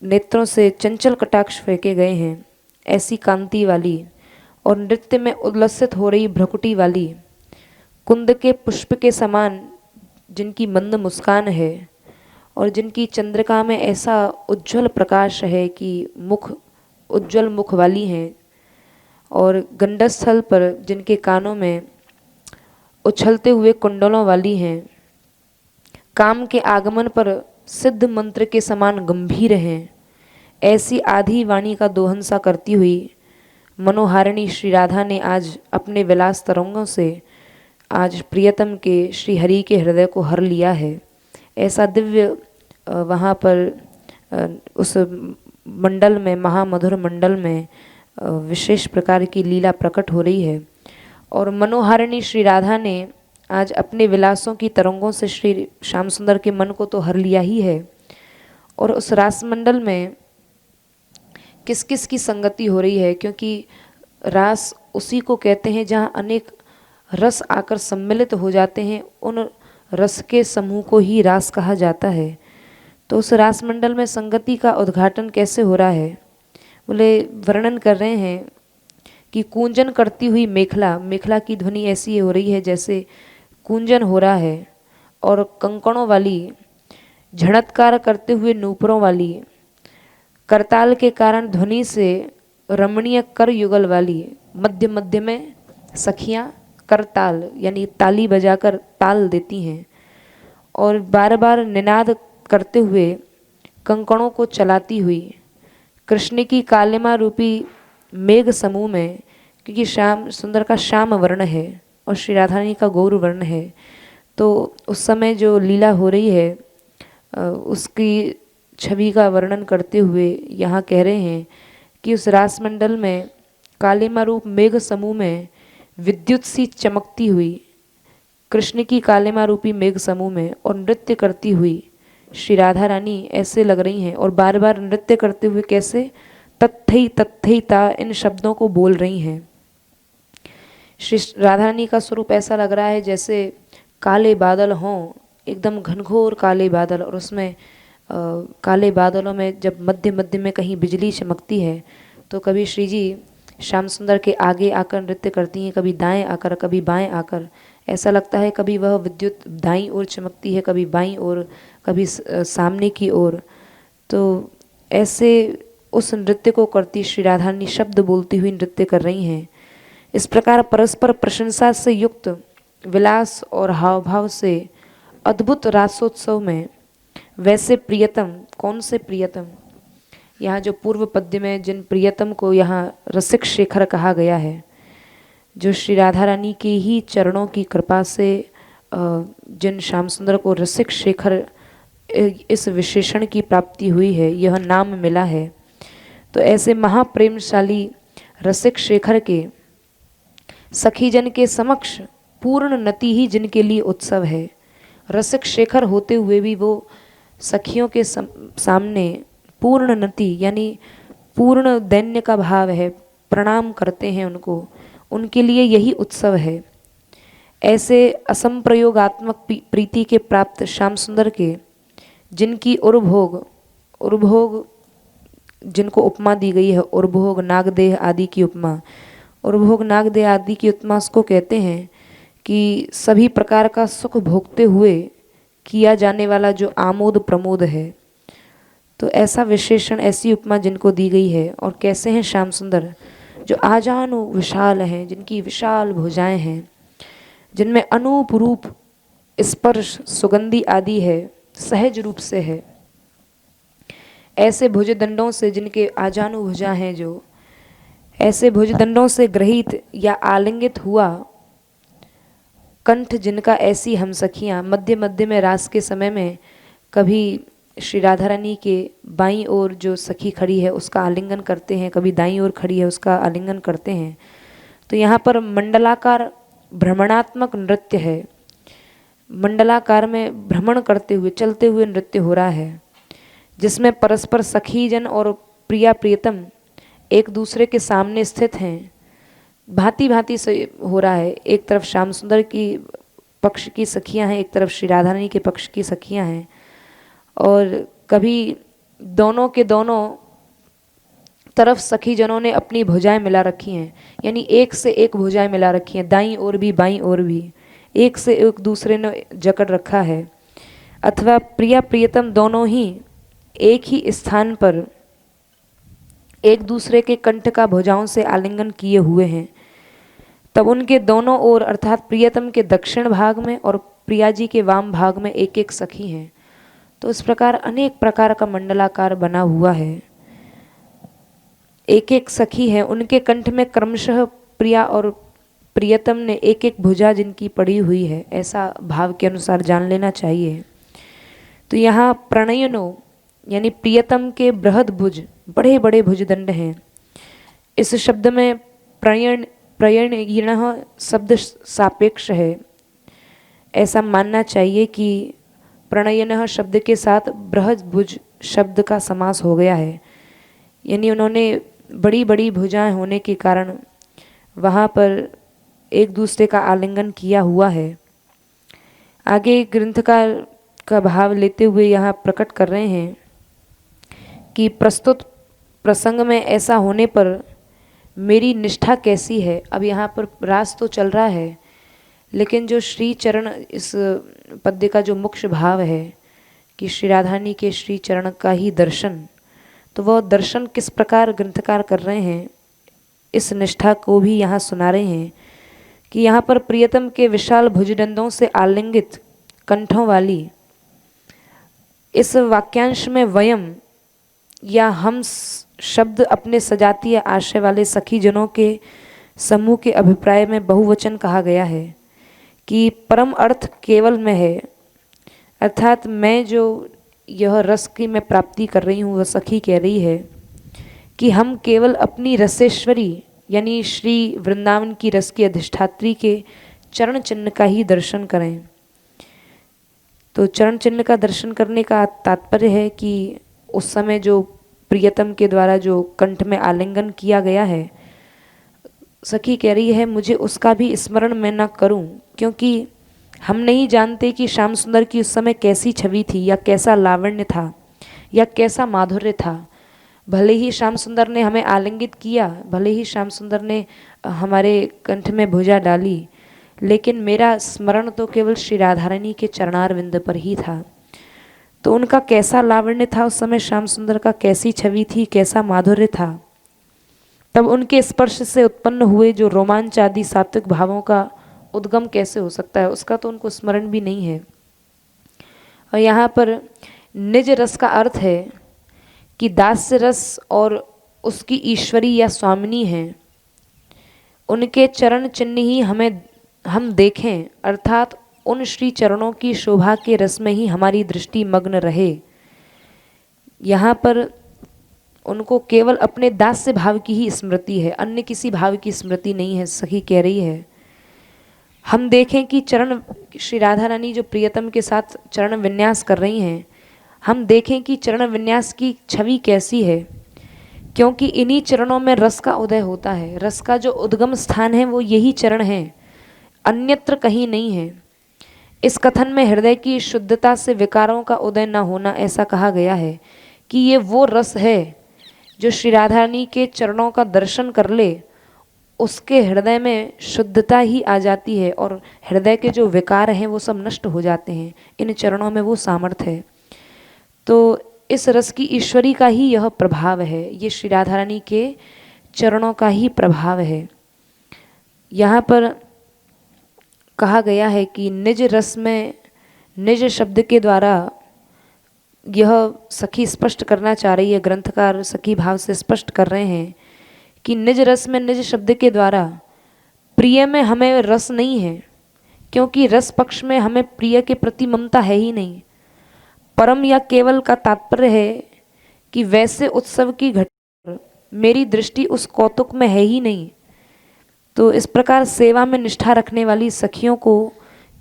नेत्रों से चंचल कटाक्ष फेंके गए हैं, ऐसी कांति वाली और नृत्य में उल्लसित हो रही भ्रकुटी वाली, कुंद के पुष्प के समान जिनकी मंद मुस्कान है, और जिनकी चंद्रिका में ऐसा उज्ज्वल प्रकाश है कि मुख उज्ज्वल मुख वाली हैं, और गंडस्थल पर जिनके कानों में उछलते हुए कुंडलों वाली हैं, काम के आगमन पर सिद्ध मंत्र के समान गंभीर हैं, ऐसी आधी वाणी का दोहन सा करती हुई मनोहारिणी श्री राधा ने आज अपने विलास तरंगों से आज प्रियतम के श्री हरि के हृदय को हर लिया है। ऐसा दिव्य वहाँ पर उस मंडल में, महामधुर मंडल में विशेष प्रकार की लीला प्रकट हो रही है। और मनोहारिणी श्री राधा ने आज अपने विलासों की तरंगों से श्री श्याम सुंदर के मन को तो हर लिया ही है, और उस रास मंडल में किस किस की संगति हो रही है, क्योंकि रास उसी को कहते हैं जहाँ अनेक रस आकर सम्मिलित हो जाते हैं, उन रस के समूह को ही रास कहा जाता है। तो उस रासमंडल में संगति का उद्घाटन कैसे हो रहा है? बोले वर्णन कर रहे हैं कि कूंजन करती हुई मेखला, मेखला की ध्वनि ऐसी हो रही है जैसे कूंजन हो रहा है, और कंकणों वाली, झणत्कार करते हुए नूपुरों वाली, करताल के कारण ध्वनि से रमणीय कर युगल वाली, मध्य मध्य में सखियां करताल यानी ताली बजाकर ताल देती हैं, और बार बार निनाद करते हुए कंकणों को चलाती हुई, कृष्ण की कालिमा रूपी मेघ समूह में, क्योंकि श्याम सुंदर का श्याम वर्ण है और श्री राधा रानी का गौर वर्ण है, तो उस समय जो लीला हो रही है उसकी छवि का वर्णन करते हुए यहाँ कह रहे हैं कि उस रासमंडल में कालिमा रूप मेघ समूह में विद्युत सी चमकती हुई, कृष्ण की कालिमा रूपी मेघ समूह में और नृत्य करती हुई श्री राधा रानी ऐसे लग रही हैं, और बार बार नृत्य करते हुए कैसे तत्थई तत्थई ता इन शब्दों को बोल रही हैं। श्री राधा रानी का स्वरूप ऐसा लग रहा है जैसे काले बादल हों, एकदम घनघोर काले बादल, और उसमें काले बादलों में जब मध्य मध्य में कहीं बिजली चमकती है तो कभी श्री जी श्याम सुंदर के आगे आकर नृत्य करती हैं, कभी दाएं आकर कभी बाएं आकर, ऐसा लगता है कभी वह विद्युत दाईं ओर चमकती है, कभी बाईं ओर, कभी सामने की ओर। तो ऐसे उस नृत्य को करती श्री राधा रानी शब्द बोलती हुई नृत्य कर रही हैं। इस प्रकार परस्पर प्रशंसा से युक्त विलास और हाव भाव से अद्भुत रासोत्सव में वैसे प्रियतम, कौन से प्रियतम? यहाँ जो पूर्व पद्य में जिन प्रियतम को यहाँ रसिक शेखर कहा गया है, जो श्री राधा रानी के ही चरणों की कृपा से जिन श्याम सुंदर को रसिक शेखर इस विशेषण की प्राप्ति हुई है, यह नाम मिला है, तो ऐसे महाप्रेमशाली रसिक शेखर के सखीजन के समक्ष पूर्ण नति ही जिनके लिए उत्सव है। रसिक शेखर होते हुए भी वो सखियों के सामने पूर्ण नति यानी पूर्ण दैन्य का भाव है, प्रणाम करते हैं उनको, उनके लिए यही उत्सव है। ऐसे असंप्रयोगात्मक प्रीति के प्राप्त श्याम सुंदर के जिनकी उर्भोग जिनको उपमा दी गई है, उर्भोग नागदेह आदि की उपमा, उर्भोग नागदेह आदि की उपमा उसको कहते हैं कि सभी प्रकार का सुख भोगते हुए किया जाने वाला जो आमोद प्रमोद है। तो ऐसा विशेषण, ऐसी उपमा जिनको दी गई है। और कैसे हैं श्याम सुंदर? जो आजानु विशाल हैं, जिनकी विशाल भुजाएं हैं, जिनमें अनूप रूप स्पर्श सुगंधि आदि है, सहज रूप से है। ऐसे भुजदंडों से जिनके आजानु भुजा हैं, जो ऐसे भुजदंडों से ग्रहित या आलिंगित हुआ कंठ जिनका, ऐसी हम सखियाँ मध्य मध्य में रास के समय में कभी श्री राधा रानी के बाईं ओर जो सखी खड़ी है उसका आलिंगन करते हैं, कभी दाईं ओर खड़ी है उसका आलिंगन करते हैं। तो यहाँ पर मंडलाकार भ्रमणात्मक नृत्य है, मंडलाकार में भ्रमण करते हुए चलते हुए नृत्य हो रहा है, जिसमें परस्पर सखीजन और प्रिया प्रियतम एक दूसरे के सामने स्थित हैं। भांति भांति से हो रहा है, एक तरफ श्याम सुंदर की पक्ष की सखियां हैं, एक तरफ श्री राधा रानी के पक्ष की सखियां हैं, और कभी दोनों के दोनों तरफ सखी जनों ने अपनी भुजाएं मिला रखी हैं, यानी एक से एक भुजाएं मिला रखी हैं, दाईं ओर भी बाईं ओर भी एक से एक दूसरे ने जकड़ रखा है। अथवा प्रिया प्रियतम दोनों ही एक ही स्थान पर एक दूसरे के कंठ का भुजाओं से आलिंगन किए हुए हैं। तब उनके दोनों ओर अर्थात प्रियतम के दक्षिण भाग में और प्रिया जी के वाम भाग में एक एक सखी हैं। तो इस प्रकार अनेक प्रकार का मंडलाकार बना हुआ है, एक एक सखी है, उनके कंठ में क्रमशः प्रिया और प्रियतम ने एक एक भुजा जिनकी पड़ी हुई है, ऐसा भाव के अनुसार जान लेना चाहिए। तो यहाँ प्रणयनो यानी प्रियतम के बृहद भुज, बड़े बड़े भुजदंड हैं। इस शब्द में प्रयणयिणः शब्द सापेक्ष है, ऐसा मानना चाहिए कि प्रणयनः शब्द के साथ बृहद भुज शब्द का समास हो गया है, यानी उन्होंने बड़ी बड़ी भुजाएं होने के कारण वहाँ पर एक दूसरे का आलिंगन किया हुआ है। आगे ग्रंथकार का भाव लेते हुए यहाँ प्रकट कर रहे हैं कि प्रस्तुत प्रसंग में ऐसा होने पर मेरी निष्ठा कैसी है। अब यहाँ पर रास तो चल रहा है, लेकिन जो श्री चरण, इस पद्य का जो मुख्य भाव है कि श्री राधारानी के श्री चरण का ही दर्शन, तो वह दर्शन किस प्रकार ग्रंथकार कर रहे हैं, इस निष्ठा को भी यहाँ सुना रहे हैं कि यहाँ पर प्रियतम के विशाल भुजदंडों से आलिंगित कंठों वाली इस वाक्यांश में वयम या हम शब्द अपने सजातीय आशय वाले सखी जनों के समूह के अभिप्राय में बहुवचन कहा गया है कि परम अर्थ केवल में है, अर्थात मैं जो यह रस की मैं प्राप्ति कर रही हूँ, वह सखी कह रही है कि हम केवल अपनी रसेश्वरी यानी श्री वृंदावन की रस की अधिष्ठात्री के चरण चिन्ह का ही दर्शन करें। तो चरण चिन्ह का दर्शन करने का तात्पर्य है कि उस समय जो प्रियतम के द्वारा जो कंठ में आलिंगन किया गया है, सखी कह रही है मुझे उसका भी स्मरण मैं ना करूं, क्योंकि हम नहीं जानते कि श्याम सुंदर की उस समय कैसी छवि थी या कैसा लावण्य था या कैसा माधुर्य था। भले ही श्याम सुंदर ने हमें आलिंगित किया, भले ही श्याम सुंदर ने हमारे कंठ में भुजा डाली, लेकिन मेरा स्मरण तो केवल श्री राधारानी के चरणारविंद पर ही था। तो उनका कैसा लावण्य था उस समय, श्याम सुंदर का कैसी छवि थी, कैसा माधुर्य था। तब उनके स्पर्श से उत्पन्न हुए जो रोमांच आदि सात्विक भावों का उद्गम कैसे हो सकता है, उसका तो उनको स्मरण भी नहीं है। और यहाँ पर निज रस का अर्थ है कि दास्य रस और उसकी ईश्वरी या स्वामिनी हैं, उनके चरण चिन्ह ही हम देखें, अर्थात उन श्री चरणों की शोभा के रस में ही हमारी दृष्टि मग्न रहे। यहाँ पर उनको केवल अपने दास्य भाव की ही स्मृति है, अन्य किसी भाव की स्मृति नहीं है, सखी कह रही है। हम देखें कि चरण, श्री राधा रानी जो प्रियतम के साथ चरण विन्यास कर रही हैं, हम देखें कि चरण विन्यास की छवि कैसी है, क्योंकि इन्हीं चरणों में रस का उदय होता है। रस का जो उद्गम स्थान है वो यही चरण है, अन्यत्र कहीं नहीं है। इस कथन में हृदय की शुद्धता से विकारों का उदय न होना ऐसा कहा गया है कि ये वो रस है जो श्री राधा रानी के चरणों का दर्शन कर ले, उसके हृदय में शुद्धता ही आ जाती है और हृदय के जो विकार हैं वो सब नष्ट हो जाते हैं। इन चरणों में वो सामर्थ्य है। तो इस रस की ईश्वरी का ही यह प्रभाव है, ये श्री राधा रानी के चरणों का ही प्रभाव है। यहाँ पर कहा गया है कि निज रस में, निज शब्द के द्वारा यह सखी स्पष्ट करना चाह रही है, ग्रंथकार सखी भाव से स्पष्ट कर रहे हैं कि निज रस में, निज शब्द के द्वारा प्रिय में हमें रस नहीं है, क्योंकि रस पक्ष में हमें प्रिय के प्रति ममता है ही नहीं। परम या केवल का तात्पर्य है कि वैसे उत्सव की घटना मेरी दृष्टि उस कौतुक में है ही नहीं। तो इस प्रकार सेवा में निष्ठा रखने वाली सखियों को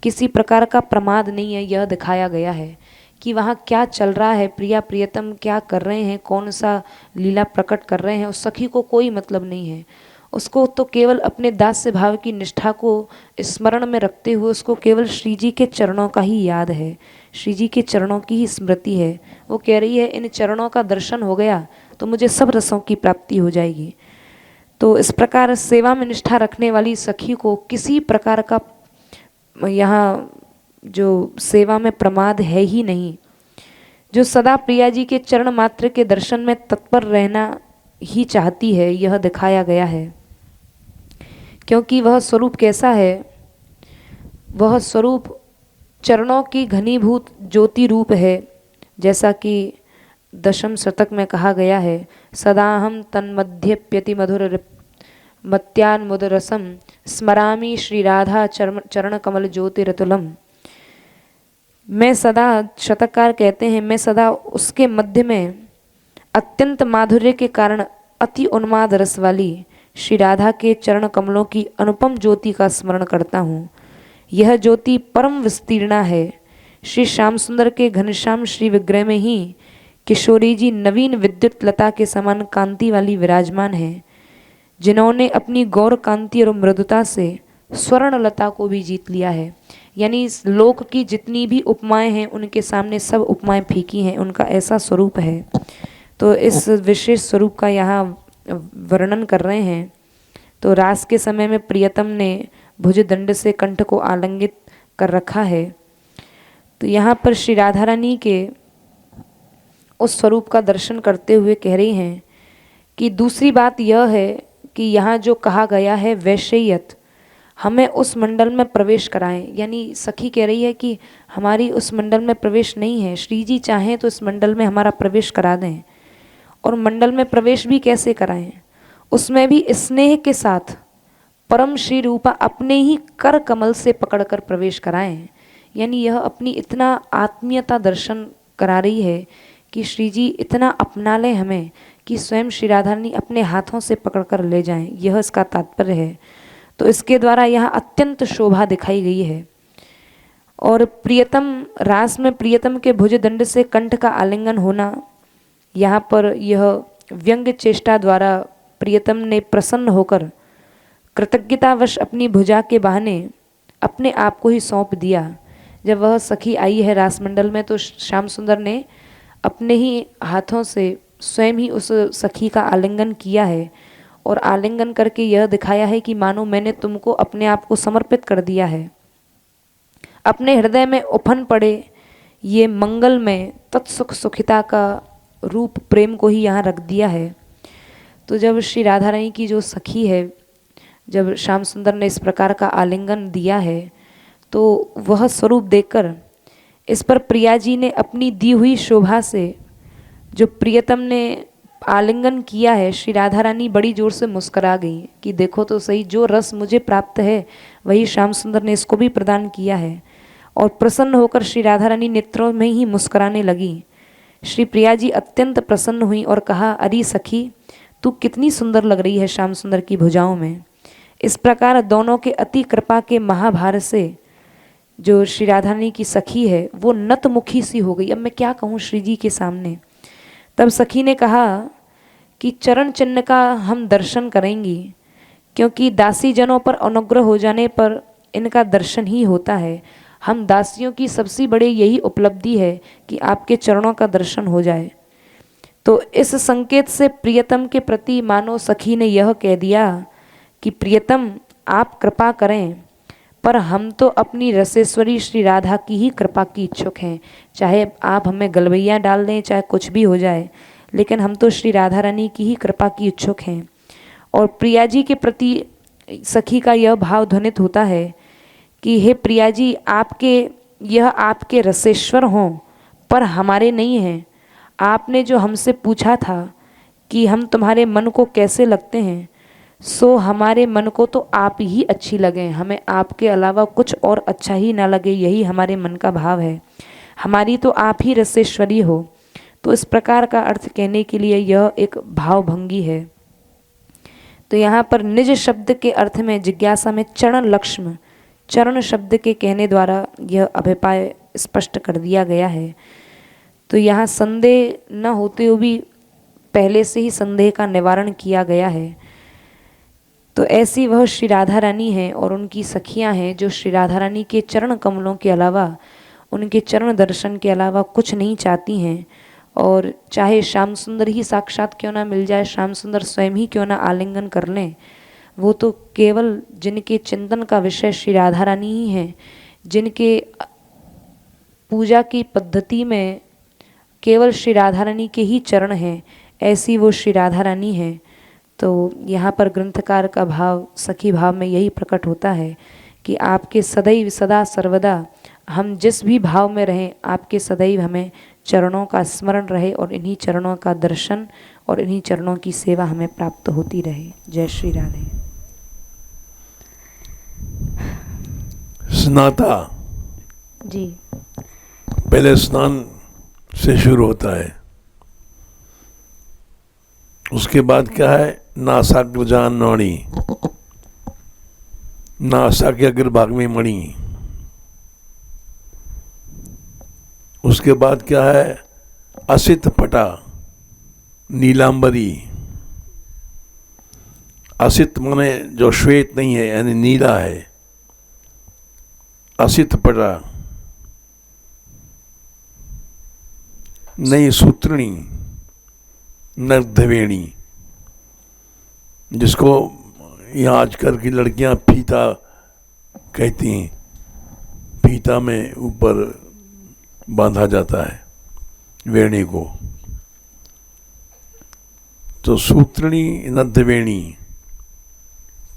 किसी प्रकार का प्रमाद नहीं है, यह दिखाया गया है कि वहाँ क्या चल रहा है, प्रिया प्रियतम क्या कर रहे हैं, कौन सा लीला प्रकट कर रहे हैं, उस सखी को कोई मतलब नहीं है। उसको तो केवल अपने दास्य भाव की निष्ठा को स्मरण में रखते हुए उसको केवल श्री जी के चरणों का ही याद है, श्री जी के चरणों की ही स्मृति है। वो कह रही है इन चरणों का दर्शन हो गया तो मुझे सब रसों की प्राप्ति हो जाएगी। तो इस प्रकार सेवा में निष्ठा रखने वाली सखी को किसी प्रकार का यहाँ जो सेवा में प्रमाद है ही नहीं, जो सदा प्रिया जी के चरण मात्र के दर्शन में तत्पर रहना ही चाहती है, यह दिखाया गया है। क्योंकि वह स्वरूप कैसा है, वह स्वरूप चरणों की घनीभूत ज्योति रूप है, जैसा कि दशम शतक में कहा गया है, सदाहम तन्मध्यप्यति मधुर मत्यान्मुदरसम स्मरामि श्री राधा चरण कमल ज्योतिरतुलम। मैं सदा, शतककार कहते हैं, मैं सदा उसके मध्य में अत्यंत माधुर्य के कारण अति उन्माद रस वाली श्री राधा के चरण कमलों की अनुपम ज्योति का स्मरण करता हूँ। यह ज्योति परम विस्तीर्णा है। श्री श्याम सुंदर के घनश्याम श्री विग्रह में ही किशोरी जी नवीन विद्युत लता के समान कांति वाली विराजमान है, जिन्होंने अपनी गौर कांति और मृदुता से स्वर्ण लता को भी जीत लिया है। यानी इस लोक की जितनी भी उपमाएं हैं उनके सामने सब उपमाएं फीकी हैं, उनका ऐसा स्वरूप है। तो इस विशेष स्वरूप का यहाँ वर्णन कर रहे हैं। तो रास के समय में प्रियतम ने भुजदंड से कंठ को आलिंगित कर रखा है। तो यहाँ पर श्री राधा रानी के उस स्वरूप का दर्शन करते हुए कह रही हैं कि दूसरी बात यह है कि यहाँ जो कहा गया है वैश्ययत, हमें उस मंडल में प्रवेश कराएं। यानी सखी कह रही है कि हमारी उस मंडल में प्रवेश नहीं है, श्री जी चाहें तो इस मंडल में हमारा प्रवेश करा दें। और मंडल में प्रवेश भी कैसे कराएं, उसमें भी स्नेह के साथ परम श्री रूपा अपने ही कर कमल से पकड़कर प्रवेश कराएं। यानी यह अपनी इतना आत्मीयता दर्शन करा रही है कि श्री जी इतना अपना लें हमें कि स्वयं श्री राधा रानी अपने हाथों से पकड़कर ले जाएं, यह इसका तात्पर्य है। तो इसके द्वारा यहाँ अत्यंत शोभा दिखाई गई है। और प्रियतम रास में प्रियतम के भुजदंड से कंठ का आलिंगन होना, यहाँ पर यह व्यंग्य चेष्टा द्वारा प्रियतम ने प्रसन्न होकर कृतज्ञतावश अपनी भुजा के बहाने अपने आप को ही सौंप दिया। जब वह सखी आई है रासमंडल में तो श्याम सुंदर ने अपने ही हाथों से स्वयं ही उस सखी का आलिंगन किया है और आलिंगन करके यह दिखाया है कि मानो मैंने तुमको अपने आप को समर्पित कर दिया है। अपने हृदय में उफन पड़े ये मंगल में तत्सुख सुखिता का रूप प्रेम को ही यहाँ रख दिया है। तो जब श्री राधा रानी की जो सखी है, जब श्याम सुंदर ने इस प्रकार का आलिंगन दिया है तो वह स्वरूप देखकर इस पर प्रिया जी ने अपनी दी हुई शोभा से जो प्रियतम ने आलिंगन किया है, श्री राधा रानी बड़ी जोर से मुस्करा गई कि देखो तो सही, जो रस मुझे प्राप्त है वही श्याम सुंदर ने इसको भी प्रदान किया है। और प्रसन्न होकर श्री राधा रानी नेत्रों में ही मुस्कुराने लगी। श्री प्रिया जी अत्यंत प्रसन्न हुई और कहा, अरे सखी तू कितनी सुंदर लग रही है श्याम सुंदर की भुजाओं में। इस प्रकार दोनों के अति कृपा के महाभार से जो श्री राधा रानी की सखी है वो नतमुखी सी हो गई। अब मैं क्या कहूँ श्री जी के सामने। तब सखी ने कहा कि चरण चिन्ह का हम दर्शन करेंगी, क्योंकि दासी जनों पर अनुग्रह हो जाने पर इनका दर्शन ही होता है। हम दासियों की सबसे बड़ी यही उपलब्धि है कि आपके चरणों का दर्शन हो जाए। तो इस संकेत से प्रियतम के प्रति मानो सखी ने यह कह दिया कि प्रियतम आप कृपा करें, पर हम तो अपनी रसेश्वरी श्री राधा की ही कृपा की इच्छुक हैं। चाहे आप हमें गलवैया डाल दें, चाहे कुछ भी हो जाए, लेकिन हम तो श्री राधा रानी की ही कृपा की इच्छुक हैं। और प्रिया जी के प्रति सखी का यह भाव ध्वनित होता है कि हे प्रिया जी, आपके रसेश्वर हों पर हमारे नहीं हैं। आपने जो हमसे पूछा था कि हम तुम्हारे मन को कैसे लगते हैं, सो हमारे मन को तो आप ही अच्छी लगे, हमें आपके अलावा कुछ और अच्छा ही ना लगे, यही हमारे मन का भाव है। हमारी तो आप ही रसेश्वरी हो। तो इस प्रकार का अर्थ कहने के लिए यह एक भावभंगी है। तो यहाँ पर निज शब्द के अर्थ में जिज्ञासा में चरण लक्ष्म, चरण शब्द के कहने द्वारा यह अभिप्राय स्पष्ट कर दिया गया है। तो यहाँ संदेह न होते हुए भी पहले से ही संदेह का निवारण किया गया है। तो ऐसी वह श्री राधा रानी है और उनकी सखियां हैं जो श्री राधा रानी के चरण कमलों के अलावा, उनके चरण दर्शन के अलावा कुछ नहीं चाहती हैं। और चाहे श्याम सुंदर ही साक्षात क्यों ना मिल जाए, श्याम सुंदर स्वयं ही क्यों ना आलिंगन कर लें, वो तो केवल जिनके चिंतन का विषय श्री राधा रानी ही हैं, जिनके पूजा की पद्धति में केवल श्री राधा रानी के ही चरण हैं, ऐसी वो श्री राधा रानी है। तो यहाँ पर ग्रंथकार का भाव सखी भाव में यही प्रकट होता है कि आपके सदैव सदा सर्वदा हम जिस भी भाव में रहें, आपके सदैव हमें चरणों का स्मरण रहे और इन्हीं चरणों का दर्शन और इन्हीं चरणों की सेवा हमें प्राप्त होती रहे। जय श्री राधे। स्नाता जी। पहले स्नान से शुरू होता है, उसके बाद क्या है, नासाग्रजान नौणी, नासा के अग्रभाग में मणि, उसके बाद क्या है, असित पटा नीलांबरी। असित माने जो श्वेत नहीं है यानी नीला है, असित पटा, नई सूत्रणी, नर्धवेणी, जिसको यहाँ आजकल की लड़कियां फीता कहती हैं, फीता में ऊपर बांधा जाता है वेणी को, तो सूत्रणी नर्धवेणी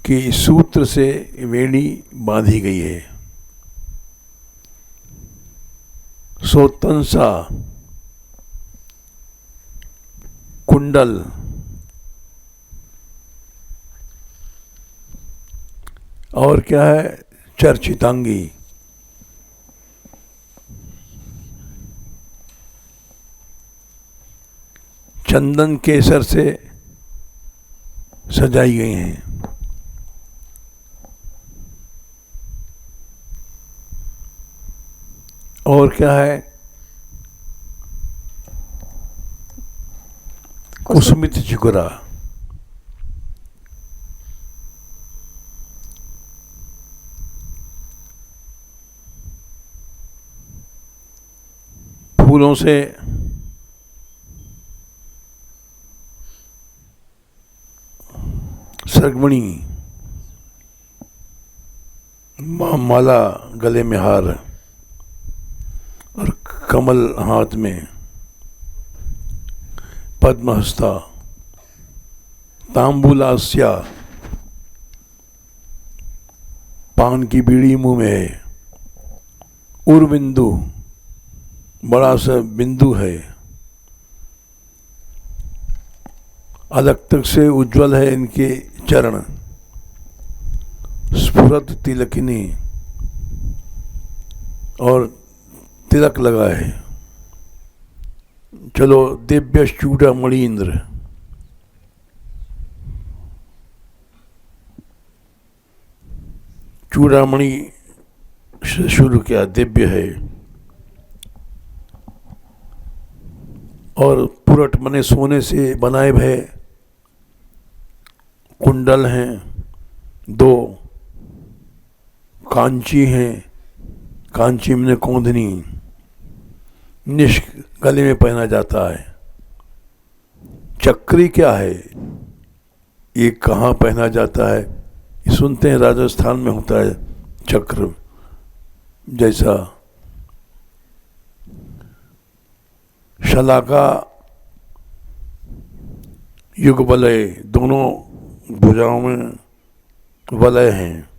की सूत्र से वेणी बांधी गई है। सोतंसा, कुंडल, और क्या है, चर्चितांगी, चंदन केसर से सजाई गई हैं। और क्या है, कुसुमित चिकुरा, फूलों से सरगमणी, माला गले में हार और कमल हाथ में, पद्महस्ता, तांबुलास्या, पान की बीड़ी मुंह में है, उर्बिंदु, बड़ा सा बिंदु है, अलग तक से उज्जवल है इनके चरण, स्फुरत तिलकिनी, और तिलक लगा है। चलो, दिव्य चूड़ामणि इंद्र, चूड़ामणि से शुरू किया, दिव्य है, और पुरट मने सोने से बनाए भय, कुंडल हैं 2, कांची हैं, कांची में कोंदनी, निष्क गले में पहना जाता है। चक्री क्या है, ये कहाँ पहना जाता है, ये सुनते हैं राजस्थान में होता है चक्र जैसा। शलाका, युग वलय, दोनों भुजाओं में वलय हैं।